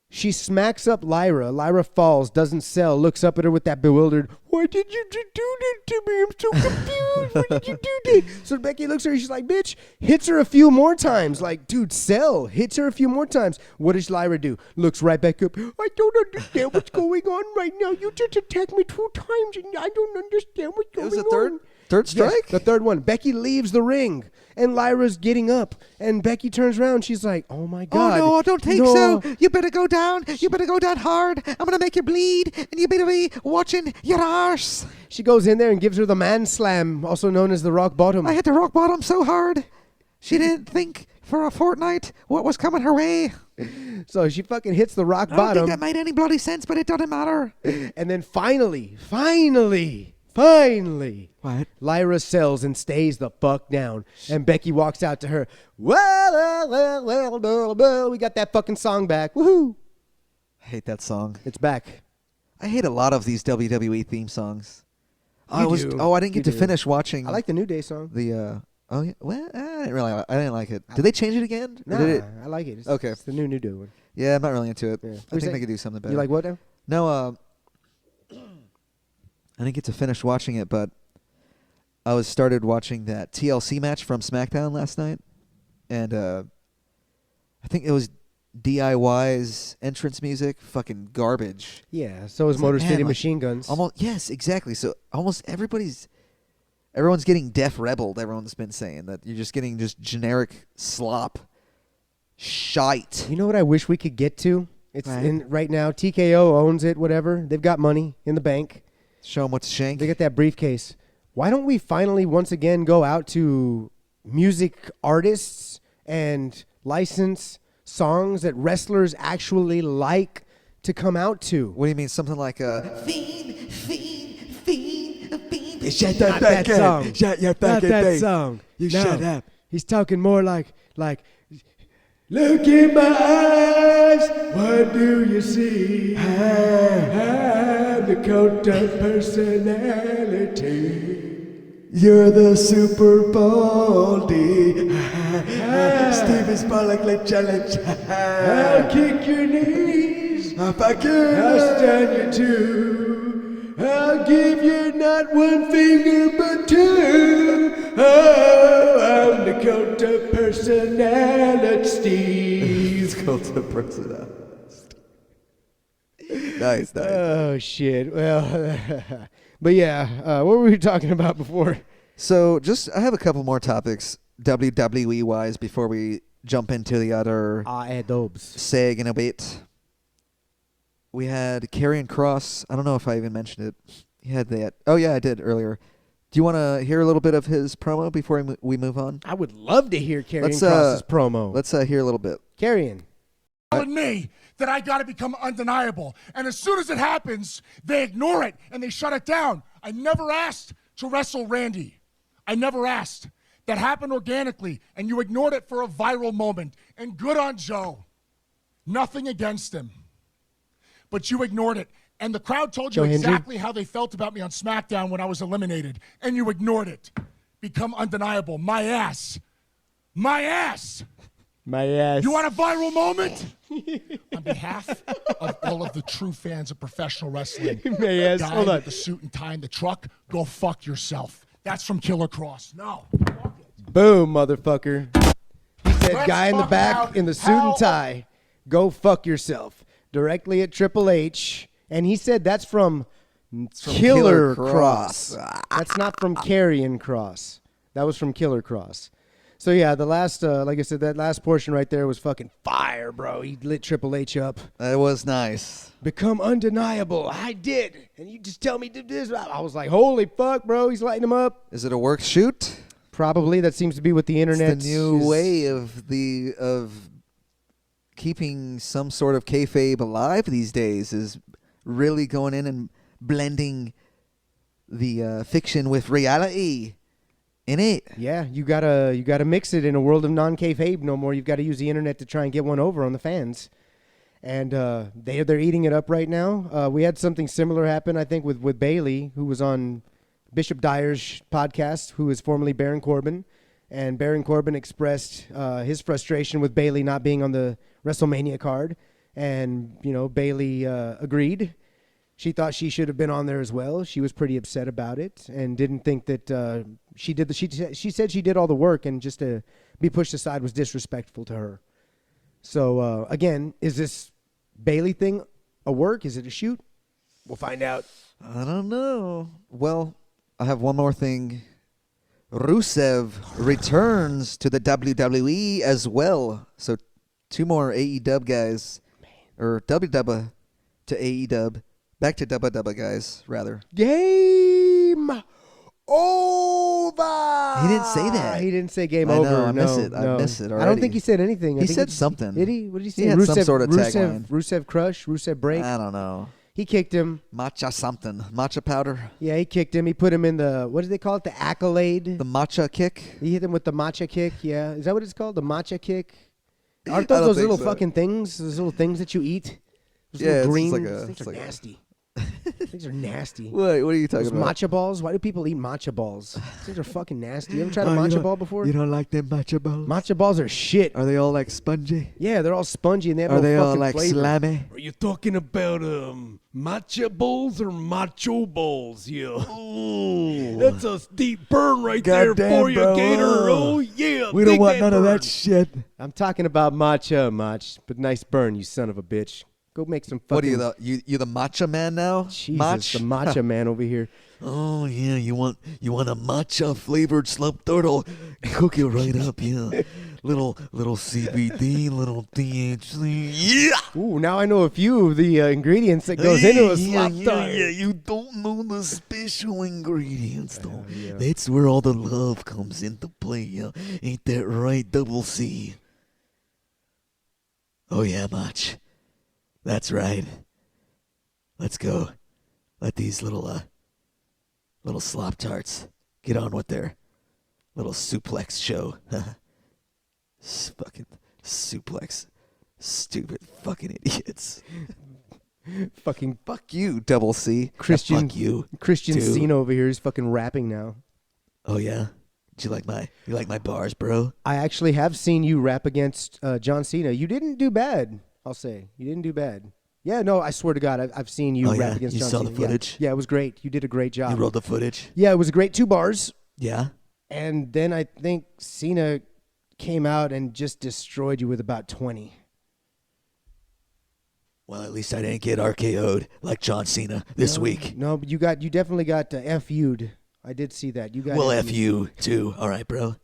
she smacks up Lyra. Lyra falls, doesn't sell, looks up at her with that bewildered, why did you do that to me? I'm so confused. Why did you do that? So Becky looks at her, she's like, bitch, hits her a few more times. Like, dude, sell. Hits her a few more times. What does Lyra do? Looks right back up. I don't understand what's going on right now. You just attacked me 2 times and I don't understand what's going on. It was a third strike? Yes, the third one. Becky leaves the ring, and Lyra's getting up, and Becky turns around. She's like, "Oh my God! Oh no, I don't think No. so. You better go down. You better go down hard. I'm gonna make you bleed, and you better be watching your arse. She goes in there and gives her the man slam, also known as the rock bottom. I hit the rock bottom so hard. She didn't think for a fortnight what was coming her way. So she fucking hits the rock I don't bottom, think that made any bloody sense, but it doesn't matter. and then finally, What? Lyra sells and stays the fuck down. And Becky walks out to her. Well, we got that fucking song back. Woohoo! I hate that song. It's back. I hate a lot of these WWE theme songs. I do. didn't get You to do. finish watching. I like the New Day song. the. Oh yeah. Well, I didn't like it. Did they change it again? Or Nah, did it? I like it. It's, Okay. It's the new Day one. Yeah, I'm not really into it. Yeah. I Who's think that? they could do something better. You like what now? No, I didn't get to finish watching it, but I started watching that TLC match from SmackDown last night, and I think it was DIY's entrance music, fucking garbage. Yeah, so is It's Motor like, City man, like, Machine Guns. Yes, exactly. So almost everyone's getting Def Rebelled. Everyone's been saying that you're just getting just generic slop, shite. You know what I wish we could get to? It's Right. right now. TKO owns it. Whatever. They've got money in the bank. Show them what to shank. They got that briefcase. Why don't we finally once again go out to music artists and license songs that wrestlers actually like to come out to? What do you mean? Something like Fiend. Shut that song. Shut your Not fucking that face. song. You No. shut up. He's talking more like, look in my eyes, what do you see? I'm the cult of personality. You're the Super Baldy. Steven Spalak challenge. I'll kick your knees, Fuck you. I'll stun you too. I'll give you not one finger but 2. Oh, I'm the cult of personality. personalities. Cult of personality. Nice. Oh, shit. Well, but yeah, what were we talking about before? So I have a couple more topics WWE wise before we jump into the other AEW. seg in a bit. We had Karrion Kross. I don't know if I even mentioned it. He had that. Oh yeah, I did earlier. Do you want to hear a little bit of his promo before we move on? I would love to hear Karrion Kross's promo. Let's hear a little bit. Karrion. Telling me that I got to become undeniable. And as soon as it happens, they ignore it and they shut it down. I never asked to wrestle Randy. I never asked. That happened organically, and you ignored it for a viral moment. And good on Joe. Nothing against him. But you ignored it. And the crowd told you exactly how they felt about me on SmackDown when I was eliminated. And you ignored it. Become undeniable. My ass. My ass. My ass. You want a viral moment? On behalf of all of the true fans of professional wrestling, My ass. guy Hold on. with the suit and tie in the truck, go fuck yourself. That's from Killer Cross. No. Boom, motherfucker. He said, Let's guy in the talk back about in the suit and tie, go fuck yourself. Directly at Triple H. And he said that's from Killer Cross. That's not from Karrion Kross. That was from Killer Cross. So yeah, the last, like I said, that last portion right there was fucking fire, bro. He lit Triple H up. That was nice. Become undeniable. I did. And you just tell me to do this. I was like, holy fuck, bro. He's lighting him up. Is it a work shoot? Probably. That seems to be what the internet It's the new way of keeping some sort of kayfabe alive these days is really going in and blending the fiction with reality in it. Yeah, you gotta mix it in a world of non-kayfabe no more. You've got to use the internet to try and get one over on the fans. And they're eating it up right now. We had something similar happen, I think, with Bailey, who was on Bishop Dyer's podcast, who is formerly Baron Corbin. And Baron Corbin expressed his frustration with Bailey not being on the WrestleMania card. And, Bailey agreed. She thought she should have been on there as well. She was pretty upset about it and didn't think that she did. She said she did all the work, and just to be pushed aside was disrespectful to her. So, again, is this Bailey thing a work? Is it a shoot? We'll find out. I don't know. Well, I have one more thing. Rusev returns to the WWE as well. So 2 more AEW guys, or WW to AEW, back to WW guys, rather. Game over. He didn't say that. He didn't say game I over. know, I no, miss it. no. I miss it I don't already. think he said anything. He said something. Did he? What did he say? He had some sort of tagline. Rusev crush, Rusev break. I don't know. He kicked him. Matcha something. Matcha powder. Yeah, he kicked him. He put him in the, what do they call it? The accolade. The matcha kick. He hit him with the matcha kick. Yeah. Is that what it's called? The matcha kick? Aren't I those don't those think little so. fucking things? Those little things that you eat? Those Yeah, little it's green just like those a- things it's are like a- nasty. Things are nasty. What are you talking Those about? matcha balls? Why do people eat matcha balls? Things are fucking nasty. You ever tried a Oh, matcha ball before? You don't like them matcha balls? Matcha balls are shit. Are they all like spongy? Yeah, they're all spongy and they have Are no they all fucking like flavor. slimy? Are you talking about matcha balls or macho balls? Yeah. That's a deep burn right there Goddamn, for you, bro. Gator. Oh, yeah. We don't dig want that none of burn. that shit. I'm talking about matcha, but nice burn, you son of a bitch. Go make some fucking... What are you you the matcha man now? Jesus, the matcha man over here. Oh yeah, you want a matcha flavored slump turtle? Cook it right up, yeah. Little CBD, little THC. Yeah. Ooh, now I know a few of the ingredients that goes into a slop tart. Yeah, you don't know the special ingredients though. yeah. That's where all the love comes into play. Yeah, ain't that right, Double C? Oh yeah, Mach. That's right. Let's go. Let these little slop tarts get on with their little suplex show. Fucking suplex. Stupid fucking idiots. Fucking Fuck you, Double C. Christian, Fuck you. Christian too. Cena over here is fucking rapping now. Oh yeah? Do you like my bars, bro? I actually have seen you rap against John Cena. You didn't do bad, I'll say. You didn't do bad. Yeah, no, I swear to God, I've seen you Oh, rap yeah? against You John saw Cena. the footage? Yeah, it was great. You did a great job. You rolled the footage? Yeah, it was a great 2 bars. Yeah? And then I think Cena came out and just destroyed you with about 20. Well, at least I didn't get RKO'd like John Cena this week. No, but you definitely got FU'd. I did see that. You got. Well, F you too. All right, bro.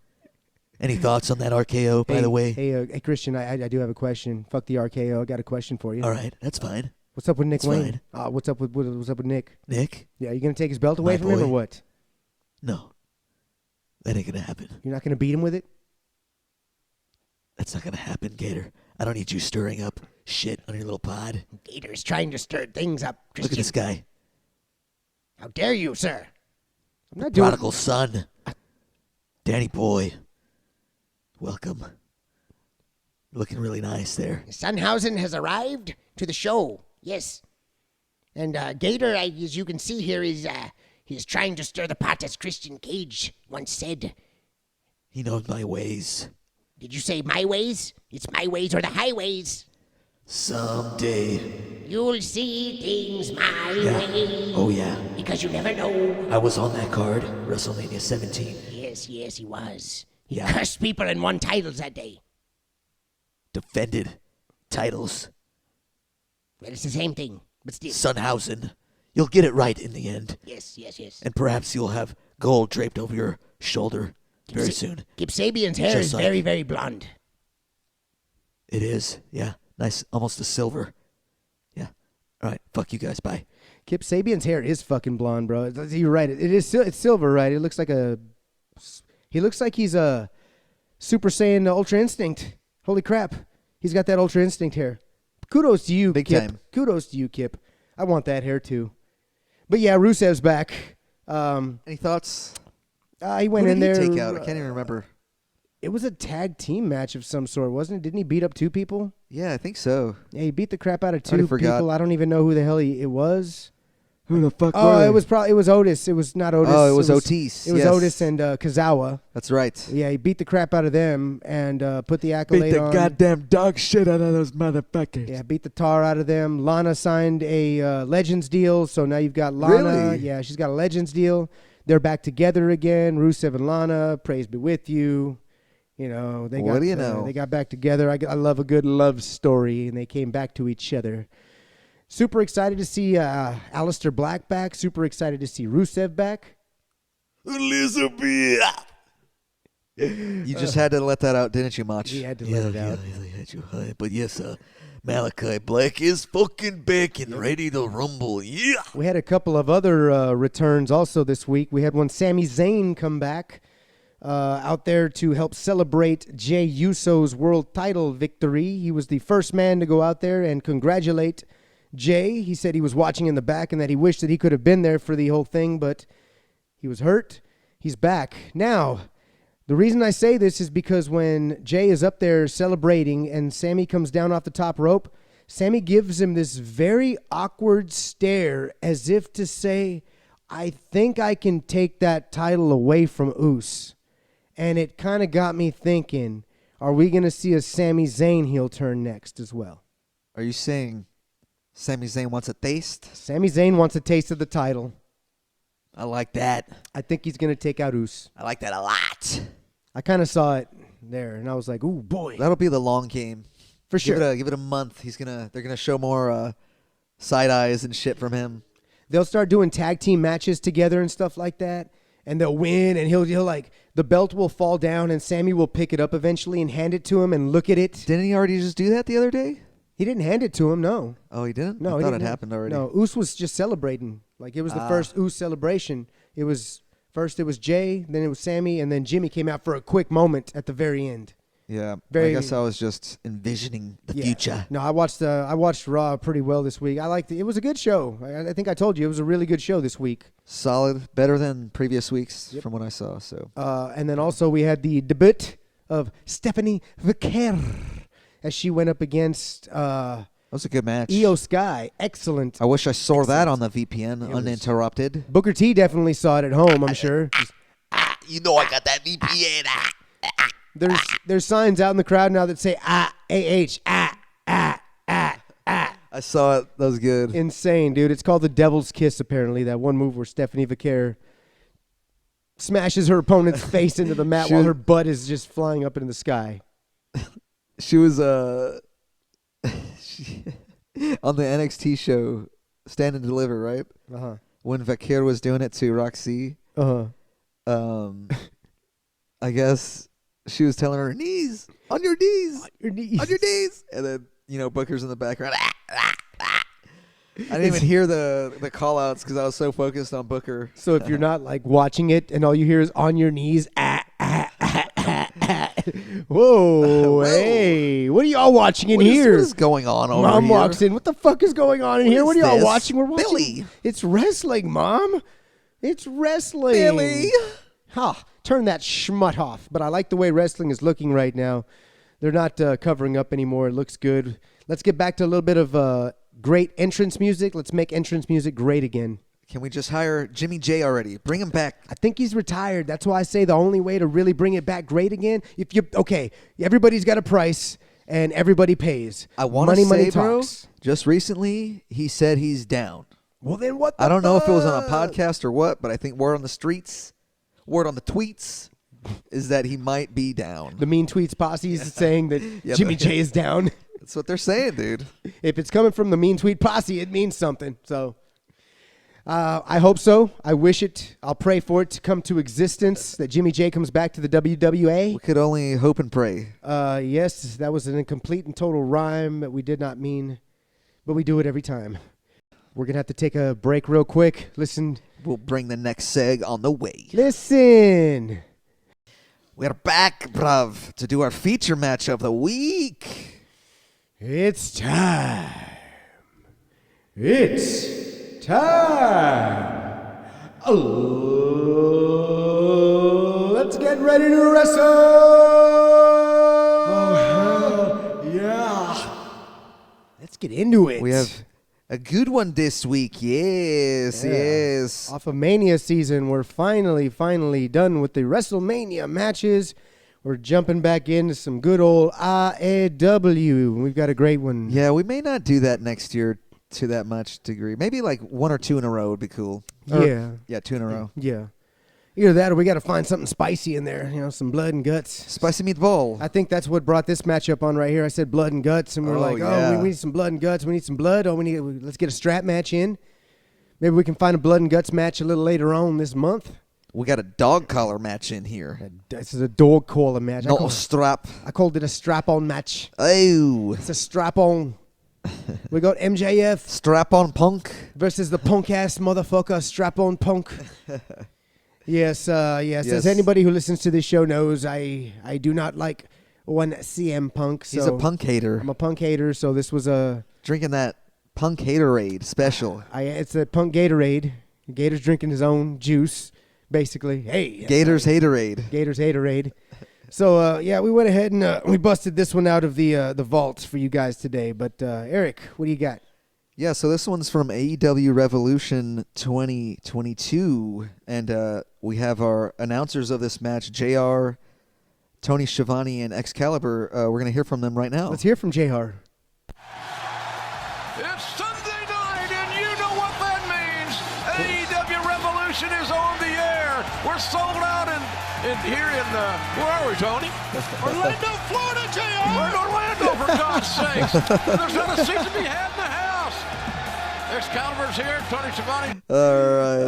Any thoughts on that RKO, by the way? Hey, Christian, I do have a question. Fuck the RKO. I got a question for you. All right, that's fine. What's up with Nick That's Wayne? What's up with Nick? Nick? Yeah, you gonna take his belt away My from him or boy. what? No. That ain't gonna happen. You're not gonna beat him with it? That's not gonna happen, Gator. I don't need you stirring up shit on your little pod. Gator's trying to stir things up, Christian. Look at this guy. How dare you, sir? I'm not doing. Prodigal son. Danny boy. Welcome. Looking really nice there. Sunhausen has arrived to the show. Yes. And Gator, as you can see here, he's trying to stir the pot, as Christian Cage once said. He knows my ways. Did you say my ways? It's my ways or the highways. Someday. You'll see things my way. Oh, yeah. Because you never know. I was on that card, WrestleMania 17. Yes, he was. He Yeah. cursed people and won titles that day. Defended titles. Well, it's the same thing, but still. Sunhausen. You'll get it right in the end. Yes. And perhaps you'll have gold draped over your shoulder very soon. Kip Sabian's hair Just is like- very, very blonde. It is, yeah. Nice, almost a silver. Yeah. All right, fuck you guys, bye. Kip Sabian's hair is fucking blonde, bro. You're right. It's silver, right? It looks like he looks like he's a Super Saiyan Ultra Instinct. Holy crap. He's got that Ultra Instinct hair. Kudos to you, Big Kip. time. Kudos to you, Kip. I want that hair too. But yeah, Rusev's back. Any thoughts? He went Who in did there. he take out? I can't even remember. It was a tag team match of some sort, wasn't it? Didn't he beat up two people? Yeah, I think so. Yeah, he beat the crap out of Already two forgot. people. I don't even know who the hell it was. Who the fuck Oh, were it was Otis. It was not Otis. Oh, it was Otis. It was Yes. Otis and Kazawa. That's right. Yeah, he beat the crap out of them and put the Beat accolade the on. goddamn dog shit out of those motherfuckers. Yeah, beat the tar out of them. Lana signed a Legends deal, so now you've got Lana. Really? Yeah, she's got a Legends deal. They're back together again. Rusev and Lana, praise be with you. You know, they What got do you know? they got back together. I love a good love story, and they came back to each other. Super excited to see Aleister Black back. Super excited to see Rusev back. Elizabeth. You just had to let that out, didn't you, Mach? He had to let it out. But yes, Malachi Black is fucking back and ready to rumble. Yeah. We had a couple of other returns also this week. We had one Sami Zayn come back out there to help celebrate Jey Uso's world title victory. He was the first man to go out there and congratulate Jey. He said he was watching in the back and that he wished that he could have been there for the whole thing, but he was hurt. He's back. Now, the reason I say this is because when Jey is up there celebrating and Sammy comes down off the top rope, Sammy gives him this very awkward stare as if to say, I think I can take that title away from Uso. And it kind of got me thinking, are we going to see a Sami Zayn heel turn next as well? Are you saying Sami Zayn wants a taste? Sami Zayn wants a taste of the title. I like that. I think he's going to take out Uso. I like that a lot. I kind of saw it there, and I was like, ooh, boy. That'll be the long game. For sure. Give it a month. They're gonna show more side eyes and shit from him. They'll start doing tag team matches together and stuff like that, and they'll win, and he'll like, the belt will fall down, and Sammy will pick it up eventually and hand it to him and look at it. Didn't he already just do that the other day? He didn't hand it to him, no. Oh, he didn't? No, I he thought didn't it have- happened already. No, Uso was just celebrating. Like, it was the first Uso celebration. It was first it was Jey, then it was Sammy, and then Jimmy came out for a quick moment at the very end. Yeah, Very- I guess I was just Envisioning the Yeah. future. No, I watched Raw pretty well this week. I liked it. It was a good show. I think I told you it was a really good show this week. solid, better than previous weeks from what I saw. So And then also we had the debut of Stephanie Vicker as she went up against that was a good match. Io Sky. Excellent. I wish I saw that on the VPN was- uninterrupted. Booker T definitely saw it at home, I'm sure. You know I got that VPN. There's signs out in the crowd now that say AH I saw it. That was good. Insane, dude. It's called the Devil's Kiss, apparently. That one move where Stephanie Vicker smashes her opponent's face into the mat She while was- her butt is just flying up into the sky. She was she, on the NXT show, Stand and Deliver, right? Uh-huh. When Vaquer was doing it to Roxy, Uh-huh. I guess she was telling her, knees, on your knees, Your knees. on your knees. And then, Booker's in the background. I didn't even hear the call outs because I was so focused on Booker. So if you're not like watching it and all you hear is on your knees, whoa, hey, what are y'all watching in What here? is going on over Mom here? walks in. What the fuck is going on in here? What are is y'all this? watching? We're watching. Billy. It's wrestling, Mom. It's wrestling. Billy. Ha! Turn that schmut off. But I like the way wrestling is looking right now. They're not covering up anymore. It looks good. Let's get back to a little bit of great entrance music. Let's make entrance music great again. Can we just hire Jimmy J already? Bring him back. I think he's retired. That's why I say the only way to really bring it back great again, everybody's got a price and everybody pays. I want to money say, bro, talks. just recently he said he's down. Well, then what? I don't know if it was on a podcast or what, but I think word on the streets, word on the tweets, is that he might be down. The Mean Tweets posse is saying that Yeah, Jimmy J is down. That's what they're saying, dude. If it's coming from the Mean Tweet posse, it means something. So I hope so. I wish it. I'll pray for it to come to existence, that Jimmy J comes back to the WWA. We could only hope and pray. Yes, that was an incomplete and total rhyme that we did not mean, but we do it every time. We're going to have to take a break real quick. Listen. We'll bring the next seg on the way. Listen. We're back, bruv, to do our feature match of the week. It's time. It's time. Let's get ready to wrestle. Oh, hell yeah. Let's get into it. We have a good one this week. Yes, Yeah. yes. Off of Mania season, we're finally done with the WrestleMania matches. We're jumping back into some good old AEW. We've got a great one. Yeah, we may not do that next year to that much degree. Maybe like one or two in a row would be cool. Yeah. Yeah, 2 in a row. Yeah. Either that or we got to find something spicy in there. Some blood and guts. Spicy meatball. I think that's what brought this matchup on right here. I said blood and guts, and we're Oh, like, yeah. we need some blood and guts. We need some blood. Let's get a strap match in. Maybe we can find a blood and guts match a little later on this month. We got a dog collar match in here. This is a dog collar match. No strap. I called it a strap-on match. Oh. It's a strap-on. We got MJF Strap on Punk. versus the punk-ass motherfucker, strap-on Punk. Yes. Yes. As anybody who listens to this show knows, I do not like one CM Punk. So He's a punk hater. I'm a Punk hater, so this was a... Drinking that Punk Haterade special. It's a Punk Gatorade. Gator's drinking his own juice, basically. Hey. Gator's Haterade. Gator's Haterade. So, we went ahead and we busted this one out of the vaults for you guys today. But, Eric, what do you got? Yeah, so this one's from AEW Revolution 2022. And we have our announcers of this match, JR, Tony Schiavone, and Excalibur. We're going to hear from them right now. Let's hear from JR. It's Sunday night, and you know what that means. AEW Revolution is on the air. We're sold out in here in where are we, Tony? Orlando, Florida, JR. We're in Orlando, for God's sakes. There's not a seat to be had in the house. Excalibur's here, Tony Schiavone. All right.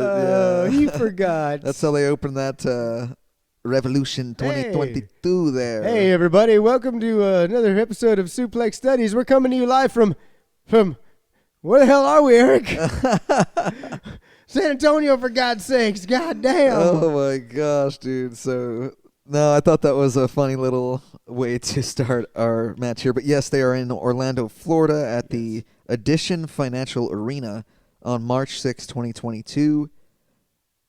Yeah. He forgot. That's how they opened that Revolution 2022 there. Hey, everybody. Welcome to another episode of Suplex Studies. We're coming to you live from where the hell are we, Eric? San Antonio, for God's sakes. God damn. Oh, my gosh, dude. So, no, I thought that was a funny little way to start our match here. But, yes, they are in Orlando, Florida at the Addition Financial Arena on March 6, 2022.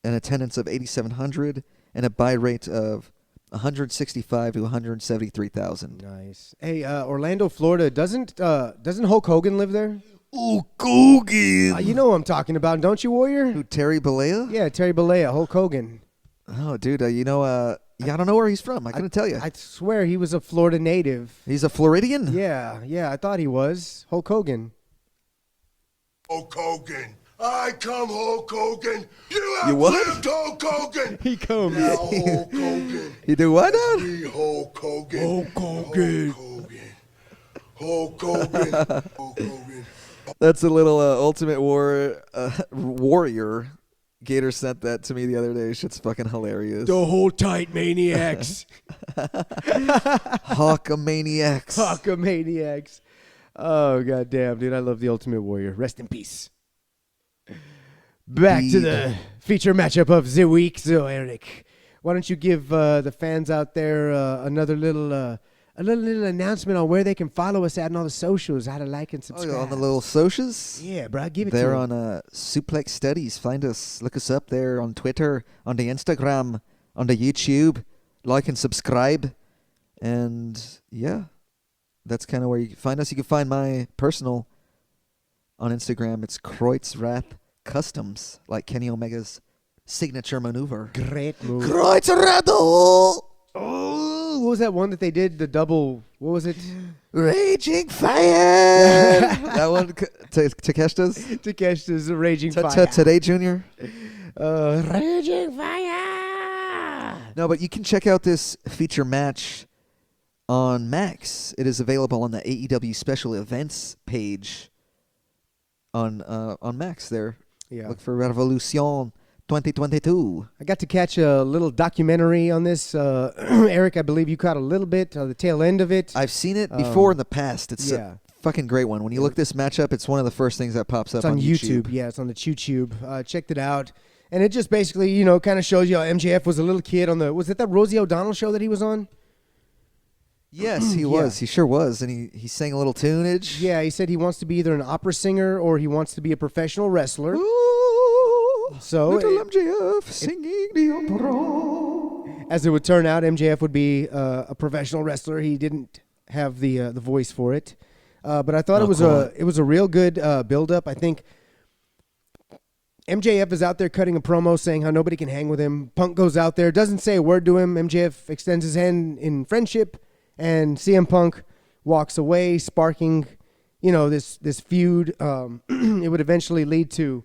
An attendance of 8,700 and a buy rate of 165 to 173,000. Nice. Hey, Orlando, Florida. Doesn't Hulk Hogan live there? Oh, Hogan. You know what I'm talking about, don't you, Warrior? Who, Terry Bollea? Yeah, Terry Bollea, Hulk Hogan. Oh, dude, I don't know where he's from. I couldn't tell you. I swear he was a Florida native. He's a Floridian? Yeah, I thought he was. Hulk Hogan. Hulk Hogan, I come Hulk Hogan. You You what? outlived Hulk Hogan. He comes. Now Hulk Hogan. You do what now? Me Hulk Hogan. Hulk Hogan. Hulk Hogan. Hulk Hogan. That's a little Ultimate Warrior. Gator sent that to me the other day. Shit's fucking hilarious. The whole tight maniacs. Hawkamaniacs. Hawkamaniacs. Oh, goddamn, dude. I love the Ultimate Warrior. Rest in peace. Back to the feature matchup of the week. So, Eric, why don't you give the fans out there another little announcement on where they can follow us at and all the socials, how to like and subscribe. On the little socials? Yeah, bro. Give it They're to on Suplex Studies. Find us. Look us up there on Twitter, on the Instagram, on the YouTube. Like and subscribe. And, yeah, that's kind of where you can find us. You can find my personal on Instagram. It's Kreutzrath Customs, like Kenny Omega's signature maneuver. Great move. Kreutzrath! Oh, what was that one that they did? The double, what was it? Raging Fire! That one, Takeshita's? Takeshita's Raging Fire. Today, Junior? Raging Fire! No, but you can check out this feature match on Max. It is available on the AEW Special Events page on Max there. Yeah. Look for Revolution 2022. I got to catch a little documentary on this. Eric, I believe you caught a little bit, the tail end of it. I've seen it before in the past. It's yeah. a fucking great one. When you look this match up, it's one of the first things that pops up on YouTube. Yeah, it's on the YouTube. Checked it out. And it just basically, kind of shows you how MJF was a little kid on was it that Rosie O'Donnell show that he was on? Yes, he was. He sure was. And he sang a little tunage. Yeah, he said he wants to be either an opera singer or he wants to be a professional wrestler. Ooh, so little MJF singing the opera. As it would turn out, MJF would be a professional wrestler. He didn't have the voice for it. But I thought it was a real good build-up. I think MJF is out there cutting a promo saying how nobody can hang with him. Punk goes out there, doesn't say a word to him. MJF extends his hand in friendship. And CM Punk walks away, sparking, this feud. It would eventually lead to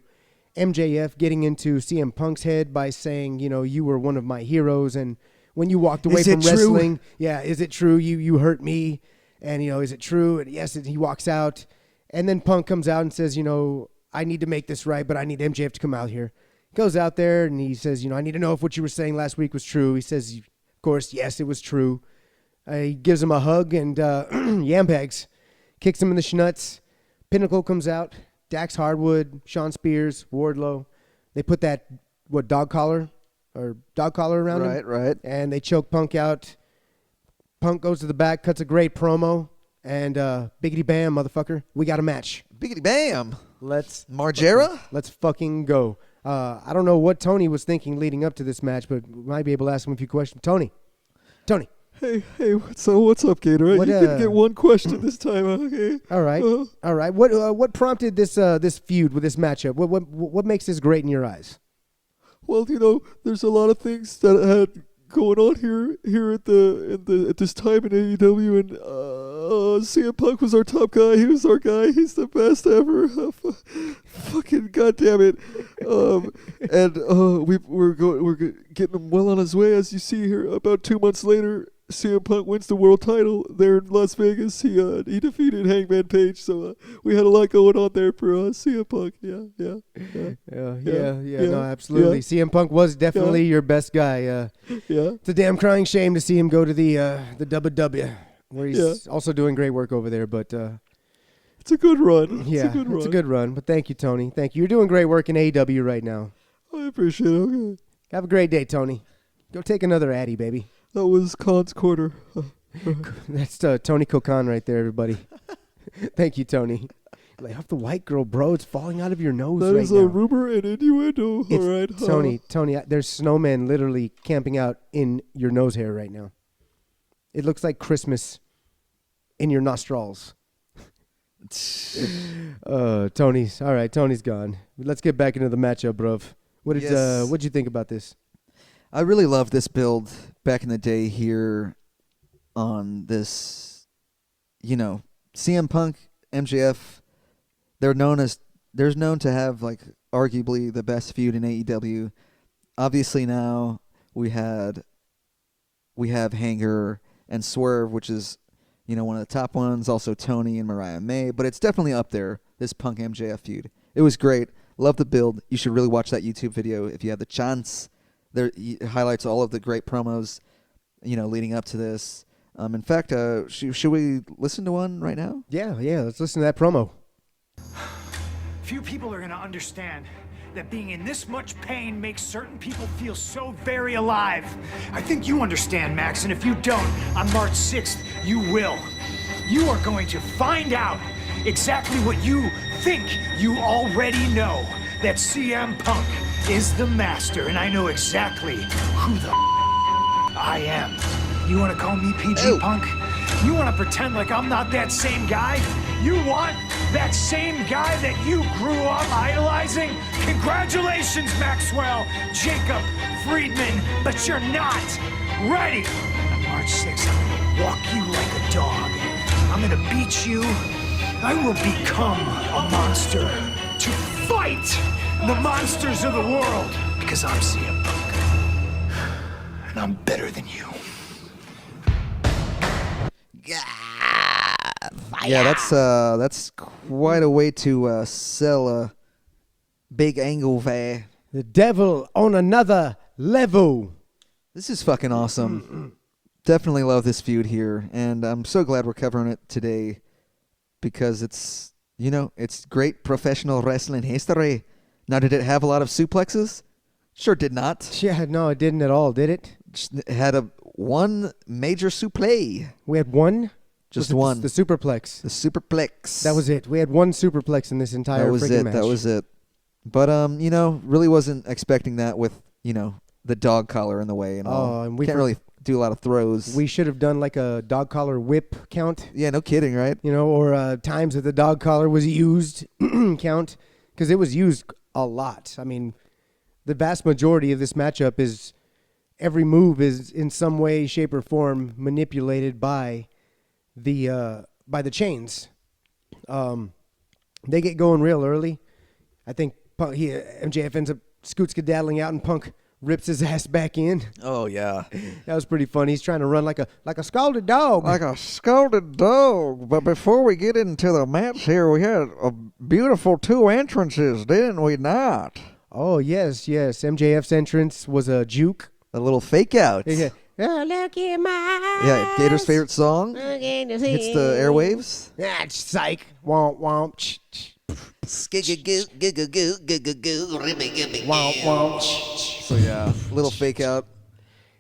MJF getting into CM Punk's head by saying, you were one of my heroes, and when you walked away from wrestling, is it true? You hurt me, and is it true? And yes, and he walks out, and then Punk comes out and says, I need to make this right, but I need MJF to come out here. Goes out there and he says, I need to know if what you were saying last week was true. He says, of course, yes, it was true. He gives him a hug and Yampegs kicks him in the schnuts. Pinnacle comes out. Dax Hardwood, Sean Spears, Wardlow. They put that, dog collar around him? Right. And they choke Punk out. Punk goes to the back, cuts a great promo. And biggity bam, motherfucker. We got a match. Biggity bam. Margera? Let's fucking go. I don't know what Tony was thinking leading up to this match, but we might be able to ask him a few questions. Tony. Hey, what's up, Gator? You didn't get one question this time, okay? All right. What prompted this feud with this matchup? What makes this great in your eyes? Well, there's a lot of things that had going on here at this time in AEW, and CM Punk was our top guy. He was our guy. He's the best ever. Fucking goddamn it! We're getting him well on his way, as you see here. About 2 months later, CM Punk wins the world title there in Las Vegas. He defeated Hangman Page, so we had a lot going on there for CM Punk. Yeah. No, absolutely. Yeah. CM Punk was definitely your best guy. It's a damn crying shame to see him go to the WW, where he's also doing great work over there. But it's a good run. It's a good run. But thank you, Tony. Thank you. You're doing great work in AEW right now. I appreciate it. Okay. Have a great day, Tony. Go take another Addy, baby. That was Khan's quarter. That's Tony Kokan right there, everybody. Thank you, Tony. Lay off the white girl, bro. It's falling out of your nose right now. That is a rumor and innuendo. All right. Tony, there's snowmen literally camping out in your nose hair right now. It looks like Christmas in your nostrils. Tony's gone. Let's get back into the matchup, bruv. What'd you think about this? I really love this build back in the day here on this, CM Punk, MJF, they're known as they're known to have like arguably the best feud in AEW. Obviously now we have Hanger and Swerve, which is, you know, one of the top ones. Also Tony and Mariah May, but it's definitely up there. This Punk MJF feud. It was great. Love the build. You should really watch that YouTube video if you have the chance. There it highlights all of the great promos, you know, leading up to this. In fact, should we listen to one right now? Yeah, let's listen to that promo. Few people are going to understand that being in this much pain makes certain people feel so very alive. I think you understand, Max, and if you don't, on March 6th, you will. You are going to find out exactly what you think you already know, that CM Punk is the master, and I know exactly who the I am. You want to call me PG Punk? You want to pretend like I'm not that same guy? You want that same guy that you grew up idolizing? Congratulations, Maxwell, Jacob, Friedman, but you're not ready. On March 6th, I'm going to walk you like a dog. I'm going to beat you. I will become a monster to fight the monsters of the world because I'm CM Punk. And I'm better than you. Yeah, that's quite a way to sell a big angle there. The devil on another level. This is fucking awesome. Definitely love this feud here, and I'm so glad we're covering it today because it's, you know, it's great professional wrestling history. Now, did it have a lot of suplexes? Sure did not. Yeah, no, it didn't at all, did it? It had one major suplex. We had one? Just one. The superplex. The superplex. That was it. We had one superplex in this entire freaking match. That was it. But, you know, really wasn't expecting that with, you know, the dog collar in the way and all. Oh, and we can't really do a lot of throws. We should have done like a dog collar whip count. Yeah, no kidding, right? You know, or times that the dog collar was used count, because it was used a lot. I mean, the vast majority of this matchup is every move is in some way, shape, or form manipulated by the chains. They get going real early. I think MJF ends up skedaddling out, and Punk rips his ass back in. Oh yeah, that was pretty funny. He's trying to run like a scalded dog. Like a scalded dog. But before we get into the match here, we had a beautiful 2 entrances, didn't we not? Oh yes. MJF's entrance was a juke, a little fake out. Yeah. Oh, look at my eyes. Yeah, Gator's favorite song. Hits the airwaves. Ah, psych. Womp womp. So yeah, little fake out.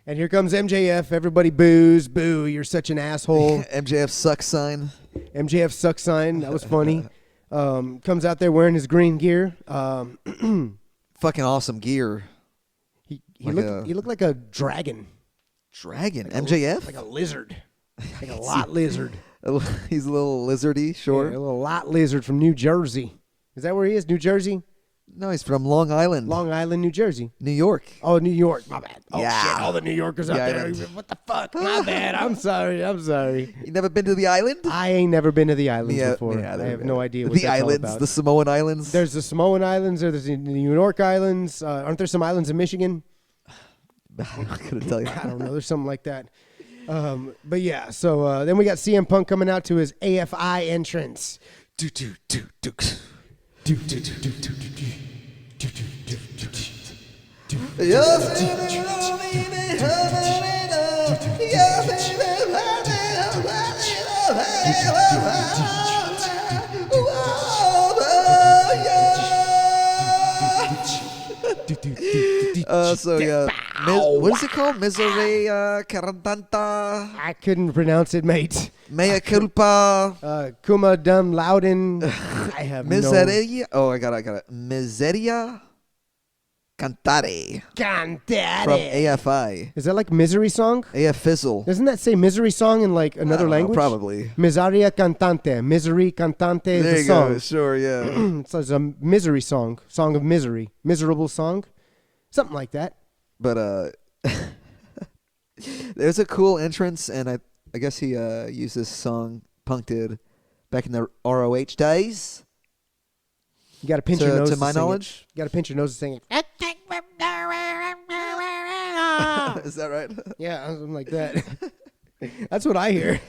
And here comes MJF. Everybody boos, boo. You're such an asshole. MJF sucks sign. MJF sucks sign. That was funny. Comes out there wearing his green gear. Fucking awesome gear. He looked like a dragon. Dragon? Like MJF? Like a lizard. Like a lot lizard. He's a little lizardy, sure. Yeah, a little lot lizard from New Jersey. Is that where he is? New Jersey? No, he's from Long Island. Long Island, New Jersey. New York. Oh, New York. My bad. Oh, yeah. shit. All the New Yorkers out there. What the fuck? My bad. I'm sorry. You never been to the island? I ain't never been to the islands before. I have no idea what the that's islands, all about. the Samoan Islands. There's the Samoan Islands. There's the New York Islands. Aren't there some islands in Michigan? I'm not going to tell you. I don't know. There's something like that. But yeah, so then we got CM Punk coming out to his AFI entrance. So yeah, what is it called? Misery Carantanta. I couldn't pronounce it, mate. Mea culpa. Kuma dum loudin. I have Miseria. Oh, I got it. Miseria Cantare. Cantare. From AFI. Is that like Misery Song? AF Fizzle. Doesn't that say Misery Song in like another language? Probably. Miseria Cantante. Misery Cantante is there the you song. Go. Sure, yeah. It's a misery song. Song of misery. Miserable song. Something like that. But there's a cool entrance, and I guess he used this song Punk did back in the ROH days. You got to pinch your nose. To my sing knowledge. You got to pinch your nose to sing it. Is that right? Yeah, something like that. That's what I hear.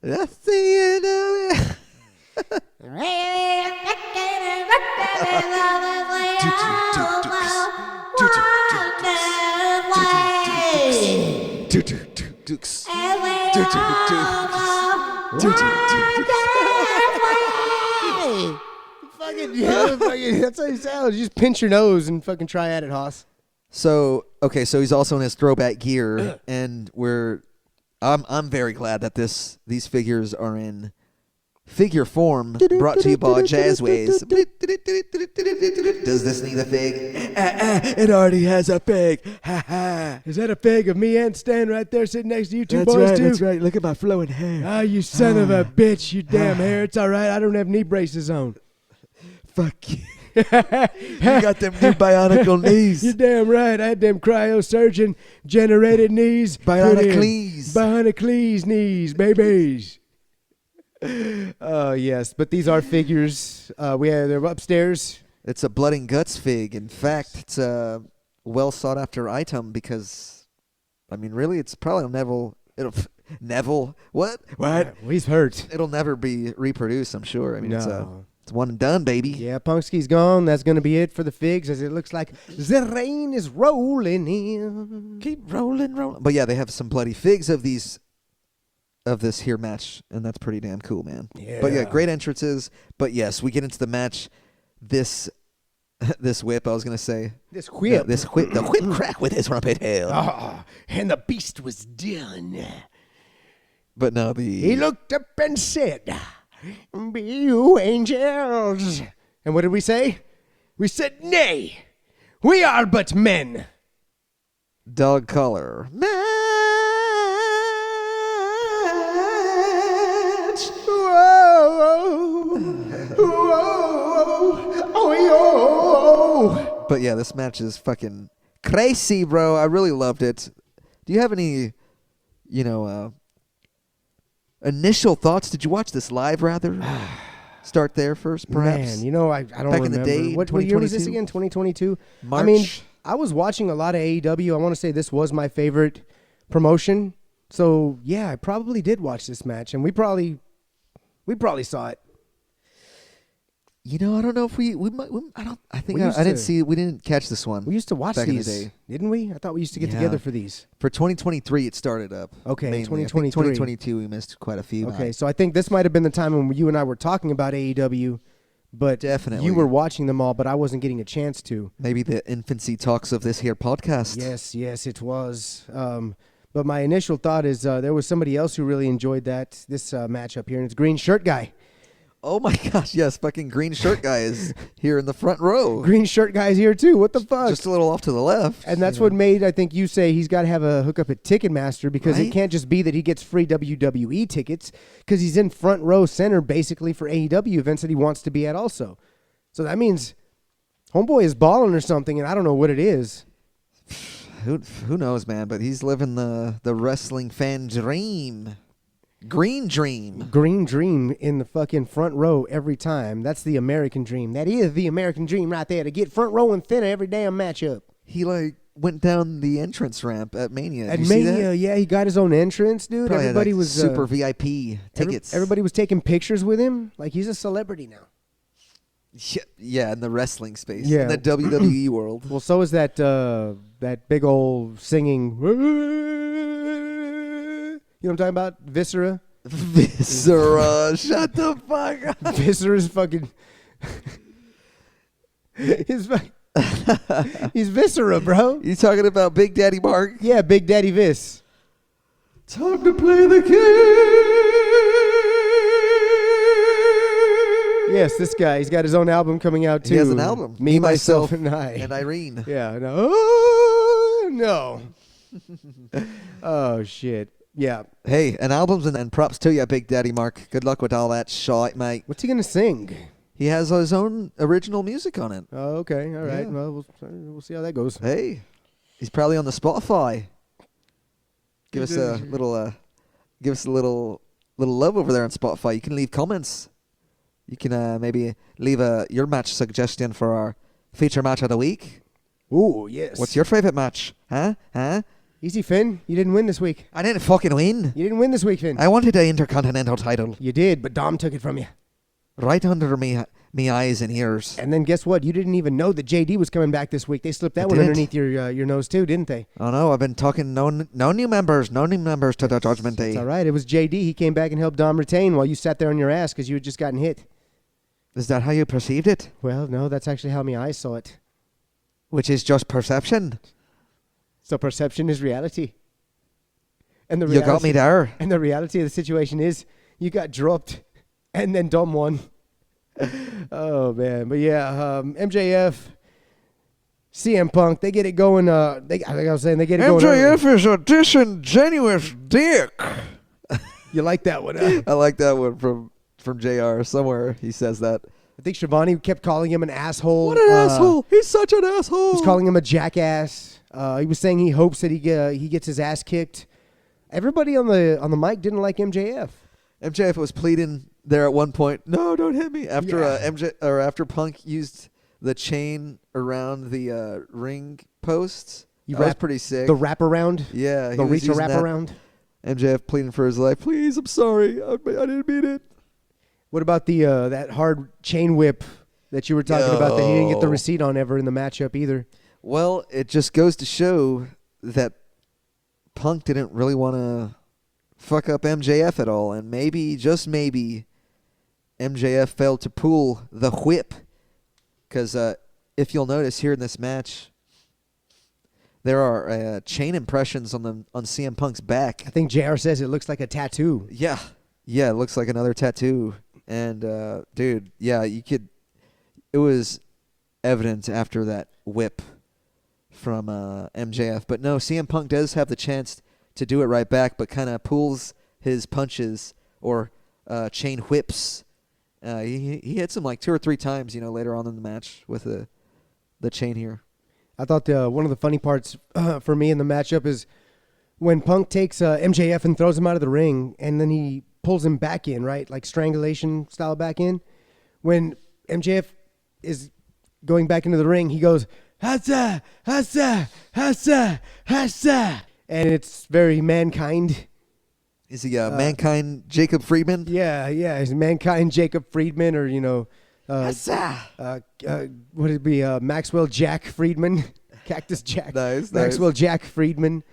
That's the end of it. That's how you sound. You just pinch your nose and fucking try at it, Hoss. So he's also in his throwback gear, and I'm very glad that these figures are in figure form, brought to you by Jazzways. Does this need a fig? It already has a fig. Ha ha. Is that a fig of me and Stan right there sitting next to you two boys too? That's right. Look at my flowing hair. Ah, you son of a bitch, you damn hair. It's all right. I don't have knee braces on. Fuck you. You got them new bionicle knees. You're damn right. I had them cryosurgeon generated knees. Bionicles knees, babies. Oh, yes. But these are figures. They're upstairs. It's a blood and guts fig. In fact, it's a well sought after item because, I mean, really, it's probably Neville. What? Well, he's hurt. It'll never be reproduced, I'm sure. I mean, No. it's one and done, baby. Yeah, Punksky's gone. That's going to be it for the figs, as it looks like the rain is rolling in. Keep rolling. But yeah, they have some bloody figs of this here match, and that's pretty damn cool, man. Yeah. But yeah, great entrances. But yes, we get into the match. This whip, I was gonna say. This whip. The whip crack with his rumpet tail. And the beast was done. But no, He looked up and said, "Be you angels." And what did we say? We said, "Nay, we are but men." Dog collar. Match. Whoa, whoa, oh, yo. But yeah, this match is fucking crazy, bro. I really loved it. Do you have any, initial thoughts? Did you watch this live, rather? Start there first, perhaps? Man, I don't remember. Back in the day, what year was this again? 2022? March. I mean, I was watching a lot of AEW. I want to say this was my favorite promotion. So, yeah, I probably did watch this match, and we probably saw it. I don't know if we might. I didn't catch this one. We used to watch back these, in the day. didn't we? I thought we used to get together for these. For 2023, it started up. Okay, mainly. 2023. 2022, we missed quite a few. Okay, so I think this might have been the time when you and I were talking about AEW, but definitely you were watching them all, but I wasn't getting a chance to. Maybe the infancy talks of this here podcast. Yes, it was. But my initial thought is there was somebody else who really enjoyed this matchup here, and it's Green Shirt Guy. Oh my gosh, yes, fucking Green Shirt Guy is here in the front row. Green Shirt Guy's here too. What the fuck? Just a little off to the left. And that's what made, I think, you say he's got to have a hookup at Ticketmaster, because it can't just be that he gets free WWE tickets, because he's in front row center basically for AEW events that he wants to be at also. So that means homeboy is balling or something, and I don't know what it is. Who knows, man? But he's living the wrestling fan dream. Green Dream in the fucking front row every time. That's the American dream. That is the American dream right there, to get front row and center every damn matchup. He went down the entrance ramp at Mania. At Mania, yeah, he got his own entrance, dude. Probably everybody had, was super VIP tickets. Everybody was taking pictures with him. Like, he's a celebrity now. Yeah, in the wrestling space. Yeah. In the WWE world. Well, so is that big old singing. You know what I'm talking about? Viscera? Viscera. Shut the fuck up. Viscera's fucking... He's Viscera, bro. You talking about Big Daddy Mark? Yeah, Big Daddy Vis. Time to play the game. Yes, this guy. He's got his own album coming out, too. He has an album. Me, Myself, and I. And Irene. Yeah. No. Oh, shit. Yeah. Hey, and albums and props to you, Big Daddy Mark. Good luck with all that shite, mate. What's he going to sing? He has his own original music on it. Oh, okay. All right. Yeah. Well, we'll see how that goes. Hey, he's probably on the Spotify. Give us a little love over there on Spotify. You can leave comments. you can maybe leave your match suggestion for our feature match of the week. Ooh, yes. What's your favorite match? Huh? Easy, Finn. You didn't win this week. I didn't fucking win. You didn't win this week, Finn. I wanted the Intercontinental title. You did, but Dom took it from you. Right under me eyes and ears. And then guess what? You didn't even know that JD was coming back this week. They slipped that one underneath your nose too, didn't they? Oh no, I've been talking no new members to the Judgment Day. It's all right. It was JD. He came back and helped Dom retain while you sat there on your ass because you had just gotten hit. Is that how you perceived it? Well, no, that's actually how my eyes saw it. Which is just perception. So perception is reality. And You got me there. And the reality of the situation is you got dropped and then Dom won. Oh, man. But, yeah, MJF, CM Punk, they get it going. Like I was saying, they get it going. MJF is a disingenuous dick. You like that one, huh? I like that one from JR. Somewhere he says that. I think Shivani kept calling him an asshole. What an asshole. He's such an asshole. He's calling him a jackass. He was saying he hopes that he gets his ass kicked. Everybody on the mic didn't like MJF. MJF was pleading there at one point. No, don't hit me. After after Punk used the chain around the ring posts. That was pretty sick. The wraparound. Yeah, the reach wraparound. MJF pleading for his life. Please, I'm sorry. I didn't mean it. What about the that hard chain whip that you were talking about that he didn't get the receipt on ever in the matchup either? Well, it just goes to show that Punk didn't really want to fuck up MJF at all, and maybe, just maybe, MJF failed to pull the whip. Because if you'll notice here in this match, there are chain impressions on CM Punk's back. I think JR says it looks like a tattoo. Yeah, it looks like another tattoo. And dude, yeah, it was evident after that whip from MJF. But no, CM Punk does have the chance to do it right back, but kind of pulls his punches or chain whips. He hits him like 2 or 3 times, later on in the match with the chain here. I thought one of the funny parts for me in the matchup is when Punk takes MJF and throws him out of the ring, and then he pulls him back in, right? Like strangulation style back in. When MJF is going back into the ring, he goes, "Hassa, hassa, hassa, hassa." And it's very Mankind. Is he Mankind Jacob Friedman? Yeah. He's Mankind Jacob Friedman, or, what would it be? Maxwell Jack Friedman. Cactus Jack. Nice. Maxwell Jack Friedman.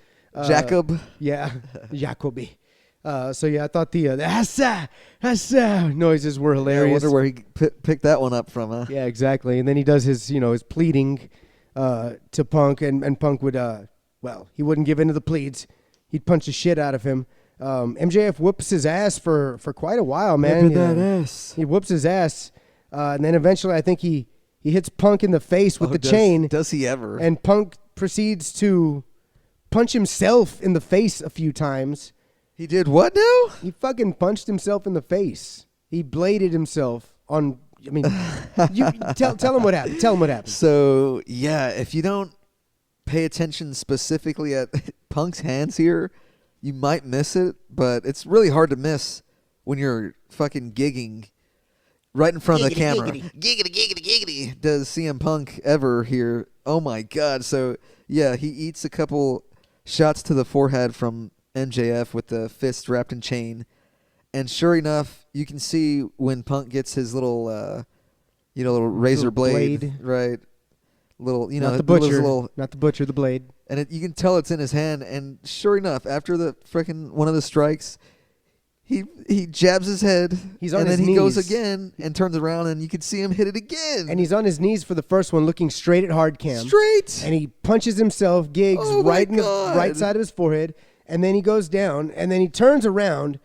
Jacob. Yeah, Jacoby. So yeah, I thought the hassa noises were hilarious. I wonder where he picked that one up from, huh? Yeah, exactly. And then he does his, his pleading to Punk, and Punk would, he wouldn't give in to the pleads. He'd punch the shit out of him. MJF whoops his ass for quite a while, man. That ass. He whoops his ass, and then eventually I think he hits Punk in the face with the chain. Does he ever? And Punk proceeds to punch himself in the face a few times. He did what now? He fucking punched himself in the face. He bladed himself on. I mean, you tell him what happened. Tell him what happened. So yeah, if you don't pay attention specifically at Punk's hands here, you might miss it. But it's really hard to miss when you're fucking gigging right in front of the camera. Giggity. Does CM Punk ever here? Oh my God. So yeah, he eats a couple shots to the forehead from MJF with the fist wrapped in chain, and sure enough, you can see when Punk gets his little, little razor blade, right? Little, not the butcher, the blade, and you can tell it's in his hand. And sure enough, after the frickin' one of the strikes, he jabs his head, he's on and his then he knees. goes again and turns around, and you can see him hit it again. And he's on his knees for the first one, looking straight at hard cam. Straight, and he punches himself, gigs right in the right side of his forehead. And then he goes down, and then he turns around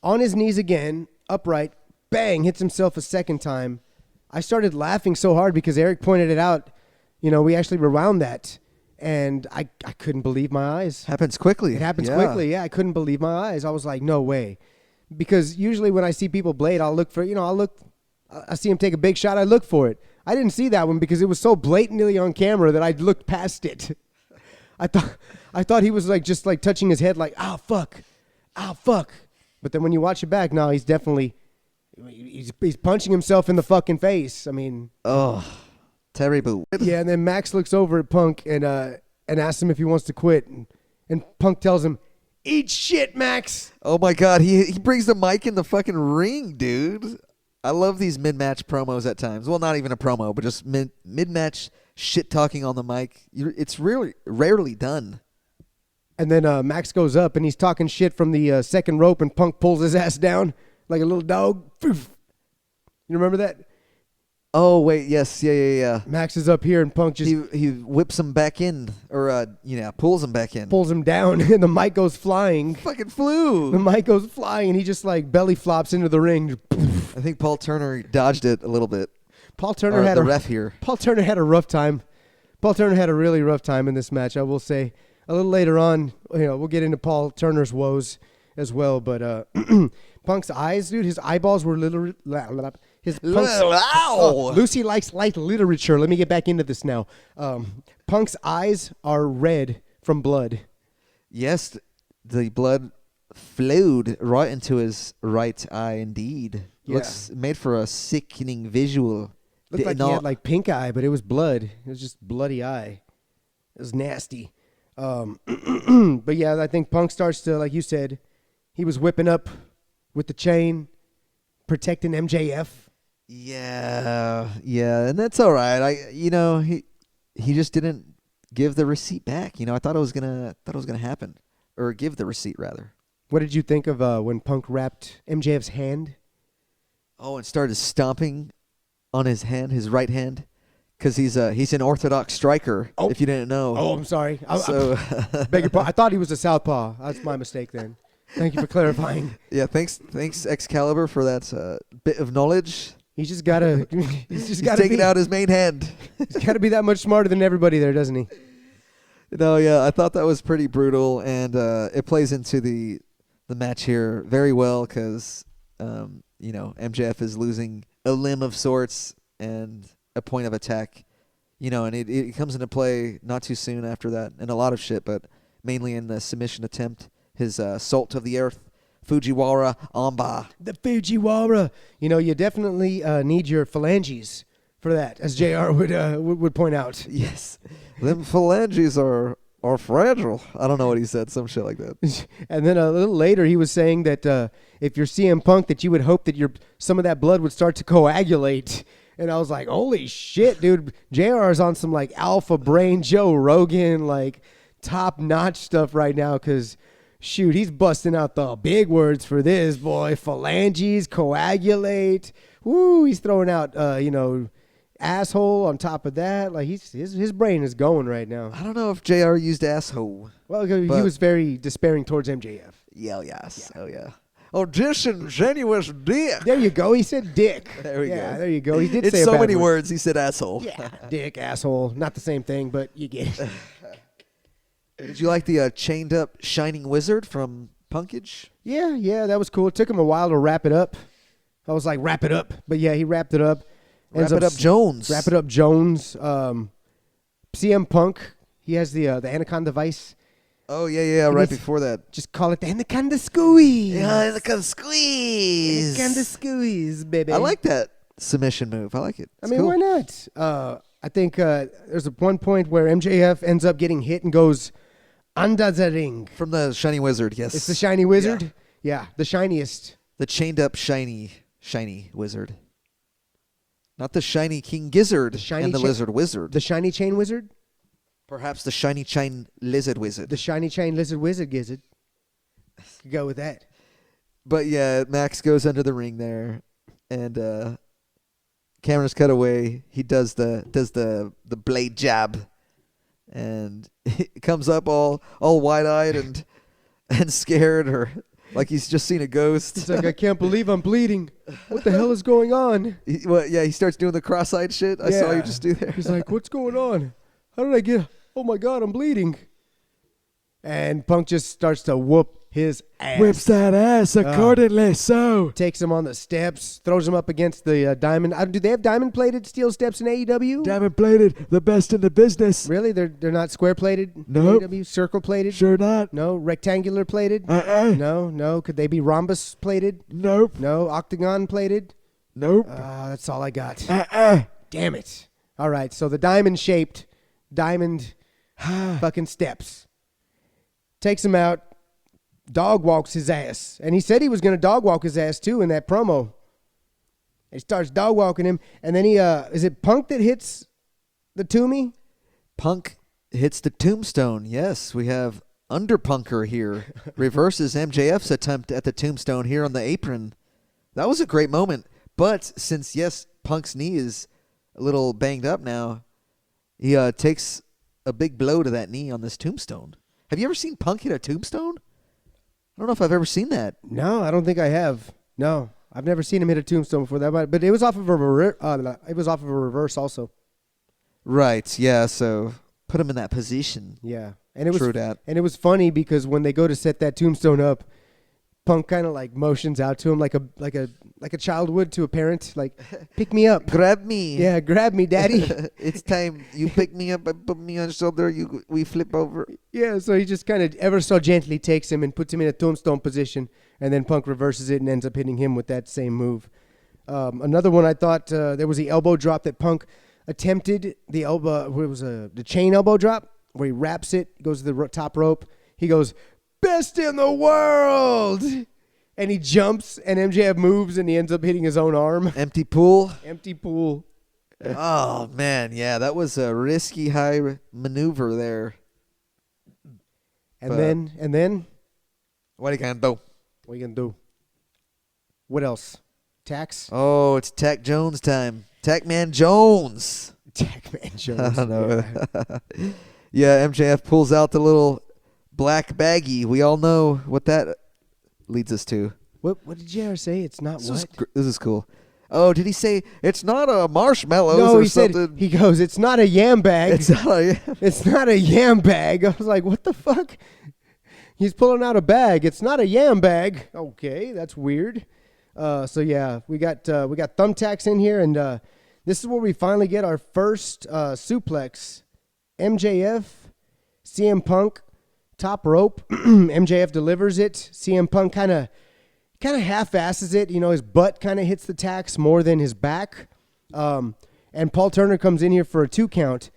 on his knees again, upright, bang, hits himself a second time. I started laughing so hard because Eric pointed it out. We actually rewound that, and I couldn't believe my eyes. Happens quickly. It happens quickly, yeah. I couldn't believe my eyes. I was like, no way. Because usually when I see people blade, I'll look for, I see him take a big shot, I look for it. I didn't see that one because it was so blatantly on camera that I looked past it. I thought he was just touching his head like, ow, fuck. But then when you watch it back, no, he's definitely He's punching himself in the fucking face. I mean, Oh, terrible. yeah. And then Max looks over at Punk and asks him if he wants to quit, and Punk tells him, "Eat shit, Max." Oh my God, he brings the mic in the fucking ring, dude. I love these mid-match promos at times. Well, not even a promo, but just mid-match shit talking on the mic. It's really rarely done. And then Max goes up and he's talking shit from the second rope, and Punk pulls his ass down like a little dog. You remember that? Oh wait, yes, yeah. Max is up here and Punk just he whips him back in, or pulls him back in. pulls him down, and the mic goes flying. Fucking flew. The mic goes flying, and he just like belly flops into the ring. I think Paul Turner dodged it a little bit. Paul Turner Or had the a ref here. Paul Turner had a rough time. Paul Turner had a really rough time in this match, I will say. A little later on, we'll get into Paul Turner's woes as well. But Punk's eyes, dude, his eyeballs were literally. Lucy likes light literature. Let me get back into this now. Punk's eyes are red from blood. Yes, the blood flowed right into his right eye. Indeed, Yeah. looks made for a sickening visual. Looked like he had like pink eye, but it was blood. It was just bloody eye. It was nasty. But yeah, I think Punk starts to, like you said, he was whipping up with the chain, protecting MJF. Yeah, and that's all right. He just didn't give the receipt back. I thought it was gonna happen, or give the receipt rather. What did you think of when Punk wrapped MJF's hand? Oh, and started stomping on his hand, his right hand, because he's an orthodox striker. Oh. If you didn't know. Oh, I'm sorry. So Beg your pardon. I thought he was a southpaw. That's my mistake then. Thank you for clarifying. Yeah, thanks Excalibur for that bit of knowledge. He's just gotta. He's taking out his main hand. He's gotta be that much smarter than everybody there, doesn't he? No, yeah, I thought that was pretty brutal, and it plays into the match here very well because MJF is losing a limb of sorts and a point of attack, and it comes into play not too soon after that, and a lot of shit, but mainly in the submission attempt, his salt of the earth, Fujiwara Amba. The Fujiwara. You definitely need your phalanges for that, as JR would point out. Yes, them phalanges are fragile. I don't know what he said, some shit like that. And then a little later, he was saying that if you're CM Punk, that you would hope that some of that blood would start to coagulate. And I was like, holy shit, dude. JR is on some like alpha brain Joe Rogan, like top-notch stuff right now because, shoot, he's busting out the big words for this, boy. Phalanges, coagulate. Woo, he's throwing out, asshole on top of that. Like his brain is going right now. I don't know if JR used asshole. Well, he was very despairing towards MJF. Yeah, yes. Yeah. Oh, yeah. Oh, disingenuous dick. There you go. He said dick. There we go. Yeah, there you go. He did it's say so a bad many word. words. He said asshole. Yeah, dick, asshole. Not the same thing, but you get it. Did you like the chained up shining wizard from Punkage? Yeah, that was cool. It took him a while to wrap it up. I was like, wrap it up. But yeah, he wrapped it up. Wrap it up Jones. Wrap it up Jones. CM Punk, he has the Anaconda Vice. Oh, yeah, right before that. Just call it the Anaconda Squeeze. Yeah, Anaconda Squeeze. Anaconda Squeeze, baby. I like that submission move. I like it. I mean, why not? I think there's one point where MJF ends up getting hit and goes under the ring. From the Shiny Wizard, yes. It's the Shiny Wizard? Yeah, the shiniest. The chained up shiny wizard. Not the shiny King Gizzard and the Lizard Wizard. The shiny chain wizard? Perhaps the shiny chain lizard wizard. The shiny chain lizard wizard gizzard. Could go with that. But yeah, Max goes under the ring there, and cameras cut away. He does the blade jab, and he comes up all wide-eyed and scared, or like he's just seen a ghost. It's like, I can't believe I'm bleeding. What the hell is going on? He starts doing the cross-eyed shit. I saw you just do there. He's like, what's going on? How did I get... Oh, my God, I'm bleeding. And Punk just starts to whoop his ass. Whips that ass accordingly. So Takes him on the steps, throws him up against the diamond. Do they have diamond-plated steel steps in AEW? diamond plated, the best in the business. Really? They're not square-plated? Nope. AEW? Circle-plated? Sure not. No? Rectangular-plated? No. Could they be rhombus-plated? Nope. No? Octagon-plated? Nope. That's all I got. Damn it. All right, so the diamond fucking steps. Takes him out, dog walks his ass. And he said he was going to dog walk his ass too in that promo. He starts dog walking him, and then is it Punk that hits the Toomey? Punk hits the tombstone. Yes, we have Underpunker here. Reverses MJF's attempt at the tombstone here on the apron. That was a great moment. But since, yes, Punk's knee is a little banged up now, he takes a big blow to that knee on this tombstone. Have you ever seen Punk hit a tombstone? I don't know if I've ever seen that. No, I don't think I have. No, I've never seen him hit a tombstone before that. But it was off of a reverse also. Right. Yeah. So put him in that position. Yeah, and it was True that. And it was funny because when they go to set that tombstone up, Punk kind of like motions out to him like a child would to a parent, like, pick me up, grab me. Yeah, grab me, daddy. It's time. You pick me up and put me on your shoulder. We flip over. Yeah, so he just kind of ever so gently takes him and puts him in a tombstone position, and then Punk reverses it and ends up hitting him with that same move. Another one I thought there was the elbow drop that Punk attempted. The elbow, it was the chain elbow drop where he wraps it, goes to the top rope. He goes, "Best in the world!" And he jumps, and MJF moves, and he ends up hitting his own arm. Empty pool. Empty pool. Oh, man. Yeah, that was a risky high maneuver there. And then? What are you going to do? What are you going to do? What else? Tax? Oh, it's Tack Jones time. Tackman Jones. Tackman Jones. I don't know. Yeah, MJF pulls out the little black baggie. We all know what that leads us to. What did you ever say? It's not this what? This is cool. Oh, did he say it's not a marshmallows No, or he something? said, he goes, it's not a yam bag. It's not a yam. It's not a yam bag. I was like, what the fuck? He's pulling out a bag. It's not a yam bag. Okay, that's weird. So yeah, we got thumbtacks in here, and this is where we finally get our first suplex. MJF, CM Punk, top rope. MJF delivers it. CM Punk kind of half-asses it. You know, his butt kind of hits the tacks more than his back. And Paul Turner comes in here for a 2 count.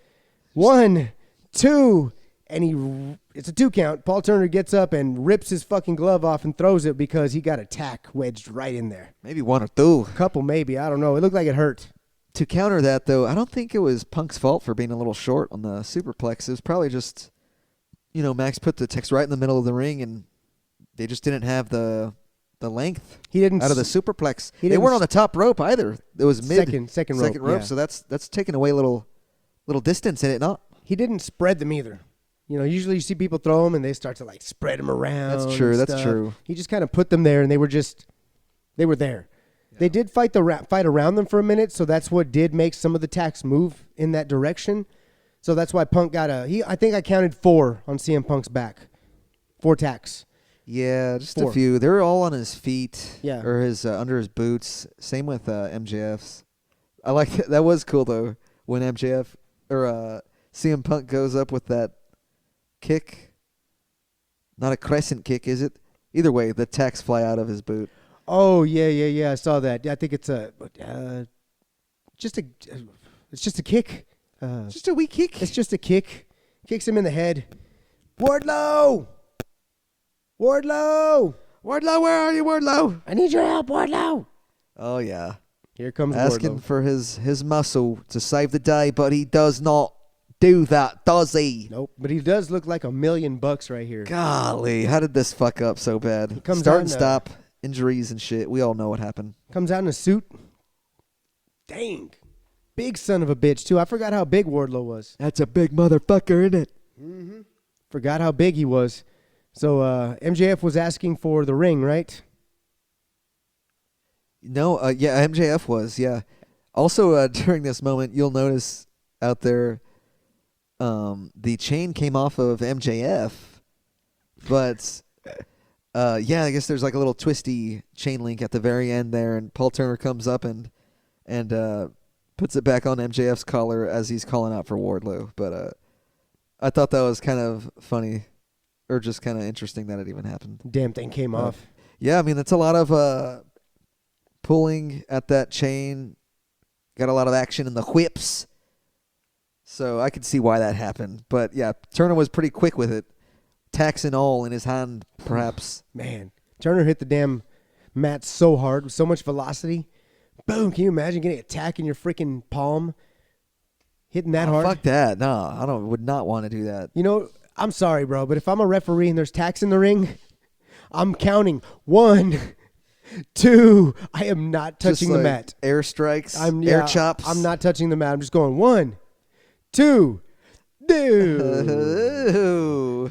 1, 2, and it's a 2 count. Paul Turner gets up and rips his fucking glove off and throws it because he got a tack wedged right in there. Maybe 1 or 2. Couple maybe. I don't know. It looked like it hurt. To counter that, though, I don't think it was Punk's fault for being a little short on the superplex. It was probably just, Max put the text right in the middle of the ring, and they just didn't have the length out of the superplex. They weren't on the top rope either. It was second rope. Yeah. So that's taking away a little distance in it, not? He didn't spread them either. Usually you see people throw them and they start to like spread them around. That's true. That's true. He just kind of put them there, and they were there. Yeah. They did fight around them for a minute, so that's what did make some of the tacks move in that direction. So that's why Punk got I think I counted 4 on CM Punk's back. 4 tacks. Yeah, just 4. a few. They're all on his feet, yeah, or his under his boots. Same with MJF's. I like that was cool though when MJF or CM Punk goes up with that kick. Not a crescent kick, is it? Either way, the tacks fly out of his boot. Oh yeah. I saw that. I think it's just a kick. Just a wee kick. It's just a kick. Kicks him in the head. Wardlow, where are you, Wardlow? I need your help, Wardlow. Oh yeah. Here comes asking Wardlow. for his muscle to save the day, but he does not do that, does he? Nope. But he does look like $1 million right here. Golly, how did this fuck up so bad? Start and stop, injuries and shit. We all know what happened. Comes out in a suit. Dang. Big son of a bitch, too. I forgot how big Wardlow was. That's a big motherfucker, isn't it? Mm-hmm. Forgot how big he was. So MJF was asking for the ring, right? No, yeah, MJF was, yeah. Also, during this moment, you'll notice out there the chain came off of MJF, but Yeah, I guess there's like a little twisty chain link at the very end there, and Paul Turner comes up and puts it back on MJF's collar as he's calling out for Wardlow. But I thought that was kind of funny, or just kind of interesting that it even happened. Damn thing came off. Yeah, I mean, that's a lot of pulling at that chain. Got a lot of action in the whips. So I could see why that happened. But yeah, Turner was pretty quick with it. Tacks and all in his hand, perhaps. Man, Turner hit the damn mat so hard with so much velocity. Boom, can you imagine getting a tack in your freaking palm? Hitting that hard? Fuck that. No, would not want to do that. You know, I'm sorry, bro, but if I'm a referee and there's tacks in the ring, I'm counting 1, 2. I am not touching the mat. Air strikes, air chops. I'm not touching the mat. I'm just going 1, 2. Dude.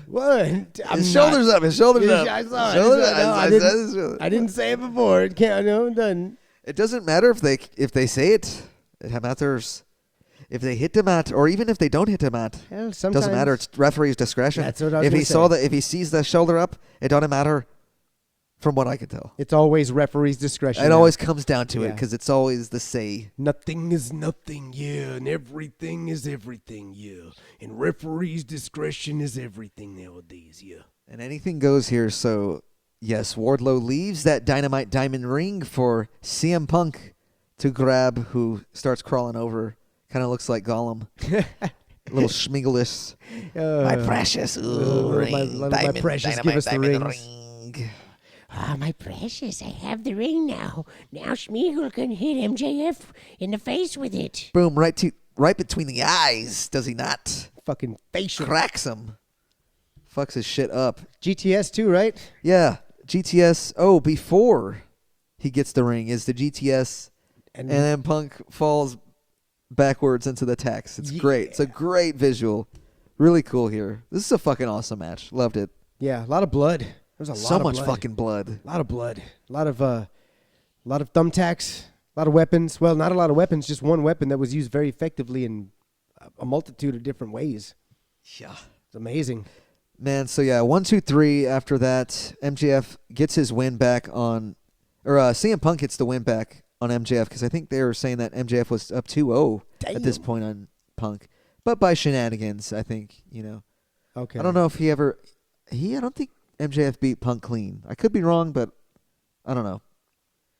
What? His shoulders up. His shoulders up. I saw it. I didn't say it before. It can't. No, it doesn't. It doesn't matter if they say it. It matters if they hit the mat or even if they don't hit the mat. Well, doesn't matter. It's referee's discretion. That's what I was gonna say. If he sees the shoulder up, it doesn't matter. From what I can tell, it's always referee's discretion. It always comes down to it because it's always the say. Nothing is nothing, yeah, and everything is everything, yeah, and referee's discretion is everything nowadays, yeah. And anything goes here. So yes, Wardlow leaves that Dynamite Diamond ring for CM Punk to grab, who starts crawling over. Kind of looks like Gollum. Little schmigglish. My precious. My precious, give us the rings. Ah, my precious, I have the ring now. Now Schmeagol can hit MJF in the face with it. Boom, right between the eyes, does he not? Fucking facial. Cracks him. Fucks his shit up. GTS too, right? Yeah, GTS. Oh, before he gets the ring is the GTS, and then Punk falls backwards into the tacks. It's great. It's a great visual. Really cool here. This is a fucking awesome match. Loved it. Yeah, a lot of blood. There's a lot so of much blood. Fucking blood. A lot of blood. A lot of thumbtacks. A lot of weapons. Well, not a lot of weapons. Just one weapon that was used very effectively in a multitude of different ways. Yeah, it's amazing. Man, so yeah, 1, 2, 3. After that, MJF gets his win back on, or CM Punk gets the win back on MJF because I think they were saying that MJF was up 2-0 at this point on Punk, but by shenanigans, I think, you know. Okay. I don't know if I don't think MJF beat Punk clean. I could be wrong, but I don't know.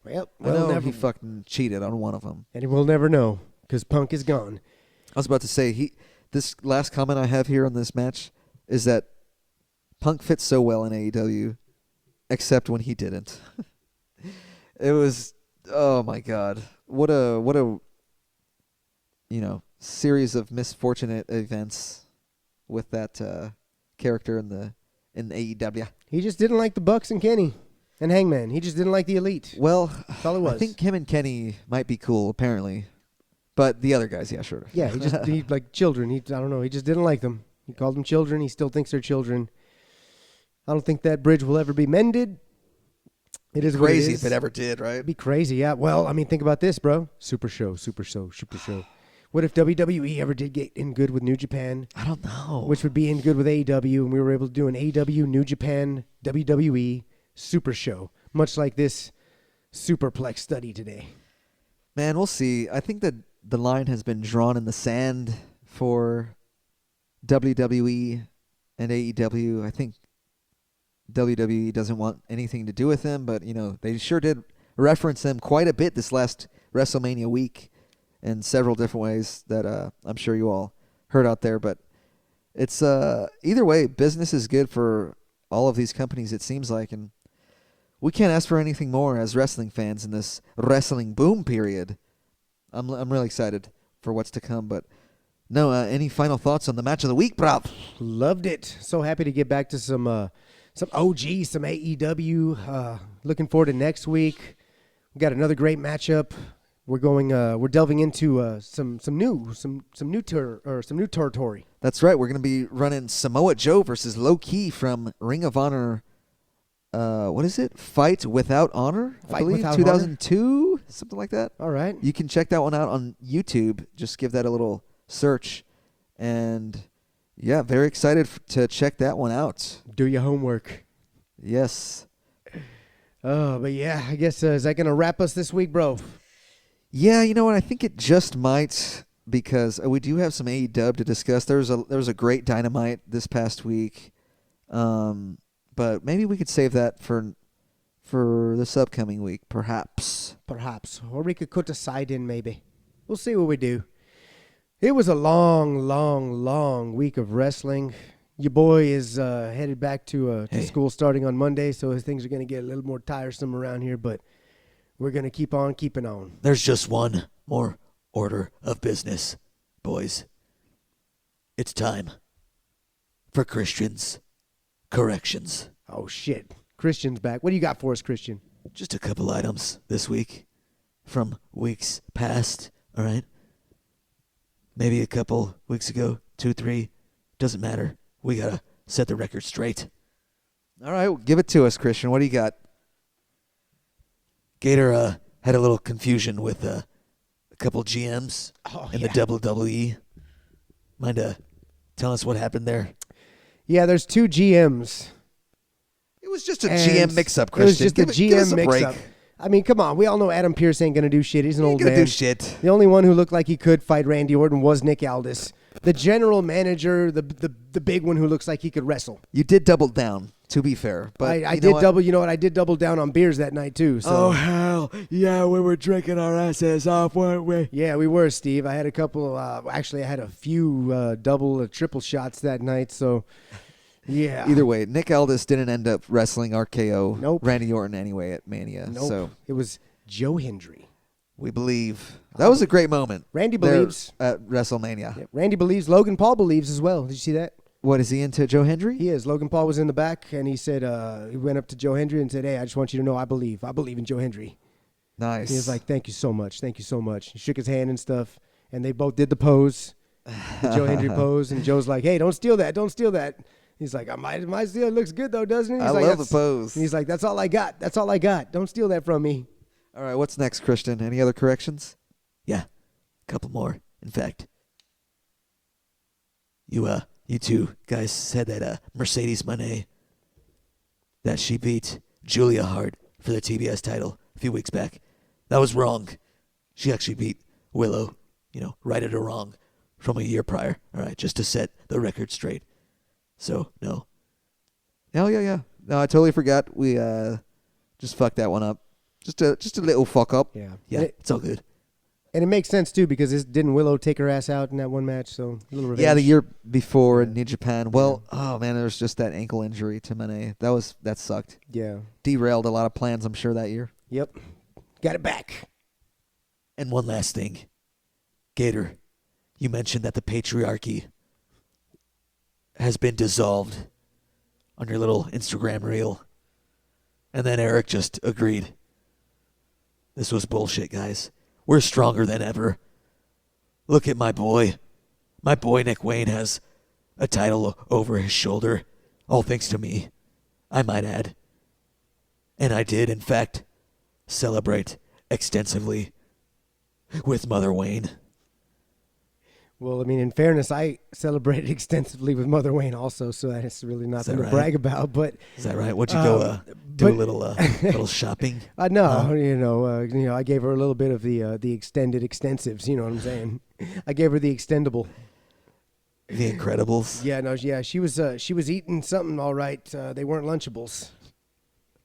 Well, I know he fucking cheated on one of them. And we'll never know because Punk is gone. I was about to say, this last comment I have here on this match is that Punk fits so well in AEW, except when he didn't. It was, oh my God. What a series of misfortunate events with that character in AEW. He just didn't like the Bucks and Kenny and Hangman. He just didn't like the Elite. Well, that's all it was. I think him and Kenny might be cool, apparently. But the other guys, yeah, sure. Yeah, he like children. I don't know. He just didn't like them. He called them children. He still thinks they're children. I don't think that bridge will ever be mended. It is crazy what it is. If it ever did, right? It'd be crazy, yeah. Well, I mean, think about this, bro. Super show. What if WWE ever did get in good with New Japan? I don't know. Which would be in good with AEW, and we were able to do an AEW, New Japan, WWE Super Show, much like this Superplex study today. Man, we'll see. I think that the line has been drawn in the sand for WWE and AEW. I think WWE doesn't want anything to do with them, but, they sure did reference them quite a bit this last WrestleMania week in several different ways that I'm sure you all heard out there. But it's either way, business is good for all of these companies, it seems like, and we can't ask for anything more as wrestling fans in this wrestling boom period. I'm really excited for what's to come, but no, any final thoughts on the match of the week, bruv? Loved it. So happy to get back to some OG, some AEW. Looking forward to next week. We got another great matchup. We're delving into some new territory. That's right. We're going to be running Samoa Joe versus Low Key from Ring of Honor. What is it? Fight Without Honor, I believe, 2002, something like that. All right. You can check that one out on YouTube. Just give that a little search, and yeah, very excited to check that one out. Do your homework. Yes. Oh, but yeah, I guess is that gonna wrap us this week, bro? Yeah, you know what? I think it just might because we do have some AEW to discuss. There was a great Dynamite this past week, but maybe we could save that for this upcoming week, perhaps. Perhaps, or we could put a side in maybe. We'll see what we do. It was a long week of wrestling. Your boy is headed back to school starting on Monday, so things are going to get a little more tiresome around here, but we're going to keep on keeping on. There's just one more order of business, boys. It's time for Christian's corrections. Oh, shit. Christian's back. What do you got for us, Christian? Just a couple items this week from weeks past, all right? Maybe a couple weeks ago, 2, 3, doesn't matter. We got to set the record straight. All right, well, give it to us, Christian. What do you got? Gator had a little confusion with a couple GMs in the WWE. Mind telling us what happened there? Yeah, there's 2 GMs. It was just a GM mix-up, Christian. It was just give a us GM a mix-up. break. I mean, come on. We all know Adam Pearce ain't going to do shit. He's an old man. He ain't gonna do shit. The only one who looked like he could fight Randy Orton was Nick Aldis. The general manager, the big one who looks like he could wrestle. You did double down, to be fair. But I did double. You know what? I did double down on beers that night too. So. Oh hell yeah, we were drinking our asses off, weren't we? Yeah, we were, Steve. I had a couple. Actually, I had a few double, triple shots that night. So, yeah. Either way, Nick Aldis didn't end up wrestling RKO. Nope. Randy Orton anyway at Mania. Nope. So it was Joe Hendry. We believe. That was a great moment. Randy believes. At WrestleMania. Yeah, Randy believes. Logan Paul believes as well. Did you see that? What, is he into Joe Hendry? He is. Logan Paul was in the back, and he said, he went up to Joe Hendry and said, hey, I just want you to know I believe. I believe in Joe Hendry. Nice. He was like, thank you so much. Thank you so much. He shook his hand and stuff, and they both did the pose, the Joe Hendry pose, and Joe's like, hey, don't steal that. Don't steal that. He's like, my steal looks good, though, doesn't it? He's I like, love the pose. And he's like, that's all I got. That's all I got. Don't steal that from me. All right, what's next, Christian? Any other corrections? Yeah, a couple more. In fact, you two guys said that Mercedes Moné, that she beat Julia Hart for the TBS title a few weeks back. That was wrong. She actually beat Willow, righted her wrong from a year prior. All right, just to set the record straight. So, no. Oh, yeah. No, I totally forgot. We just fucked that one up. Just a little fuck up. Yeah. Yeah, it's all good. And it makes sense, too, because didn't Willow take her ass out in that one match? So, a little revenge. Yeah, the year before in New Japan. Well, oh, man, there was just that ankle injury to Moné. That sucked. Yeah. Derailed a lot of plans, I'm sure, that year. Yep. Got it back. And one last thing. Gator, you mentioned that the patriarchy has been dissolved on your little Instagram reel. And then Eric just agreed. This was bullshit, guys. We're stronger than ever. Look at my boy. My boy Nick Wayne has a title over his shoulder, all thanks to me, I might add. And I did, in fact, celebrate extensively with Mother Wayne. Well, I mean, in fairness, I celebrated extensively with Mother Wayne also, so that's really nothing to brag about. But is that right? What'd you go do a little shopping? No, I gave her a little bit of the extended extensives. You know what I'm saying? I gave her the extendable. The Incredibles. Yeah, she was eating something all right. They weren't Lunchables.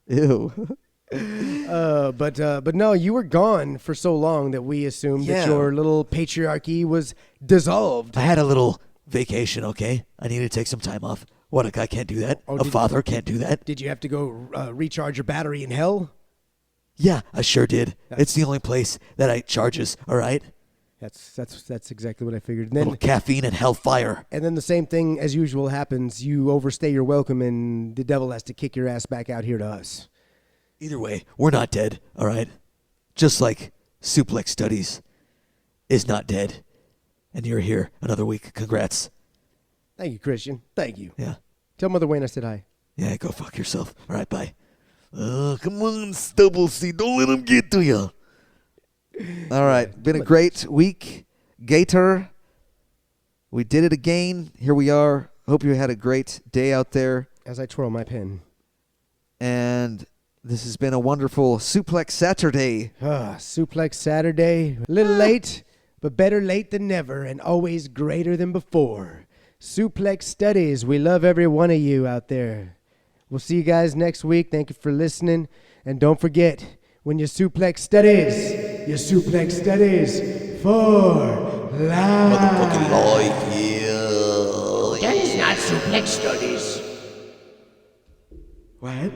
Ew. But no, you were gone for so long that we assumed that your little patriarchy was dissolved. I had a little vacation, okay? I needed to take some time off. What, a guy can't do that? A father can't do that? Did you have to go recharge your battery in hell? Yeah, I sure did. It's the only place that I charges, all right? That's exactly what I figured. And then, little caffeine and hellfire. And then the same thing as usual happens. You overstay your welcome, and the devil has to kick your ass back out here to us. Either way, we're not dead, all right? Just like Suplex Studies is not dead. And you're here another week. Congrats. Thank you, Christian. Thank you. Yeah. Tell Mother Wayne I said hi. Yeah, go fuck yourself. All right, bye. Come on, Stubble C. Don't let him get to you. All right. Been a great week. Gator, we did it again. Here we are. Hope you had a great day out there. As I twirl my pen. And This has been a wonderful Suplex Saturday. Suplex Saturday. A little late, but better late than never and always greater than before. Suplex Studies. We love every one of you out there. We'll see you guys next week. Thank you for listening. And don't forget, when you Suplex Studies, you Suplex Studies for life. Motherfucking life, yeah. That is not Suplex Studies. What?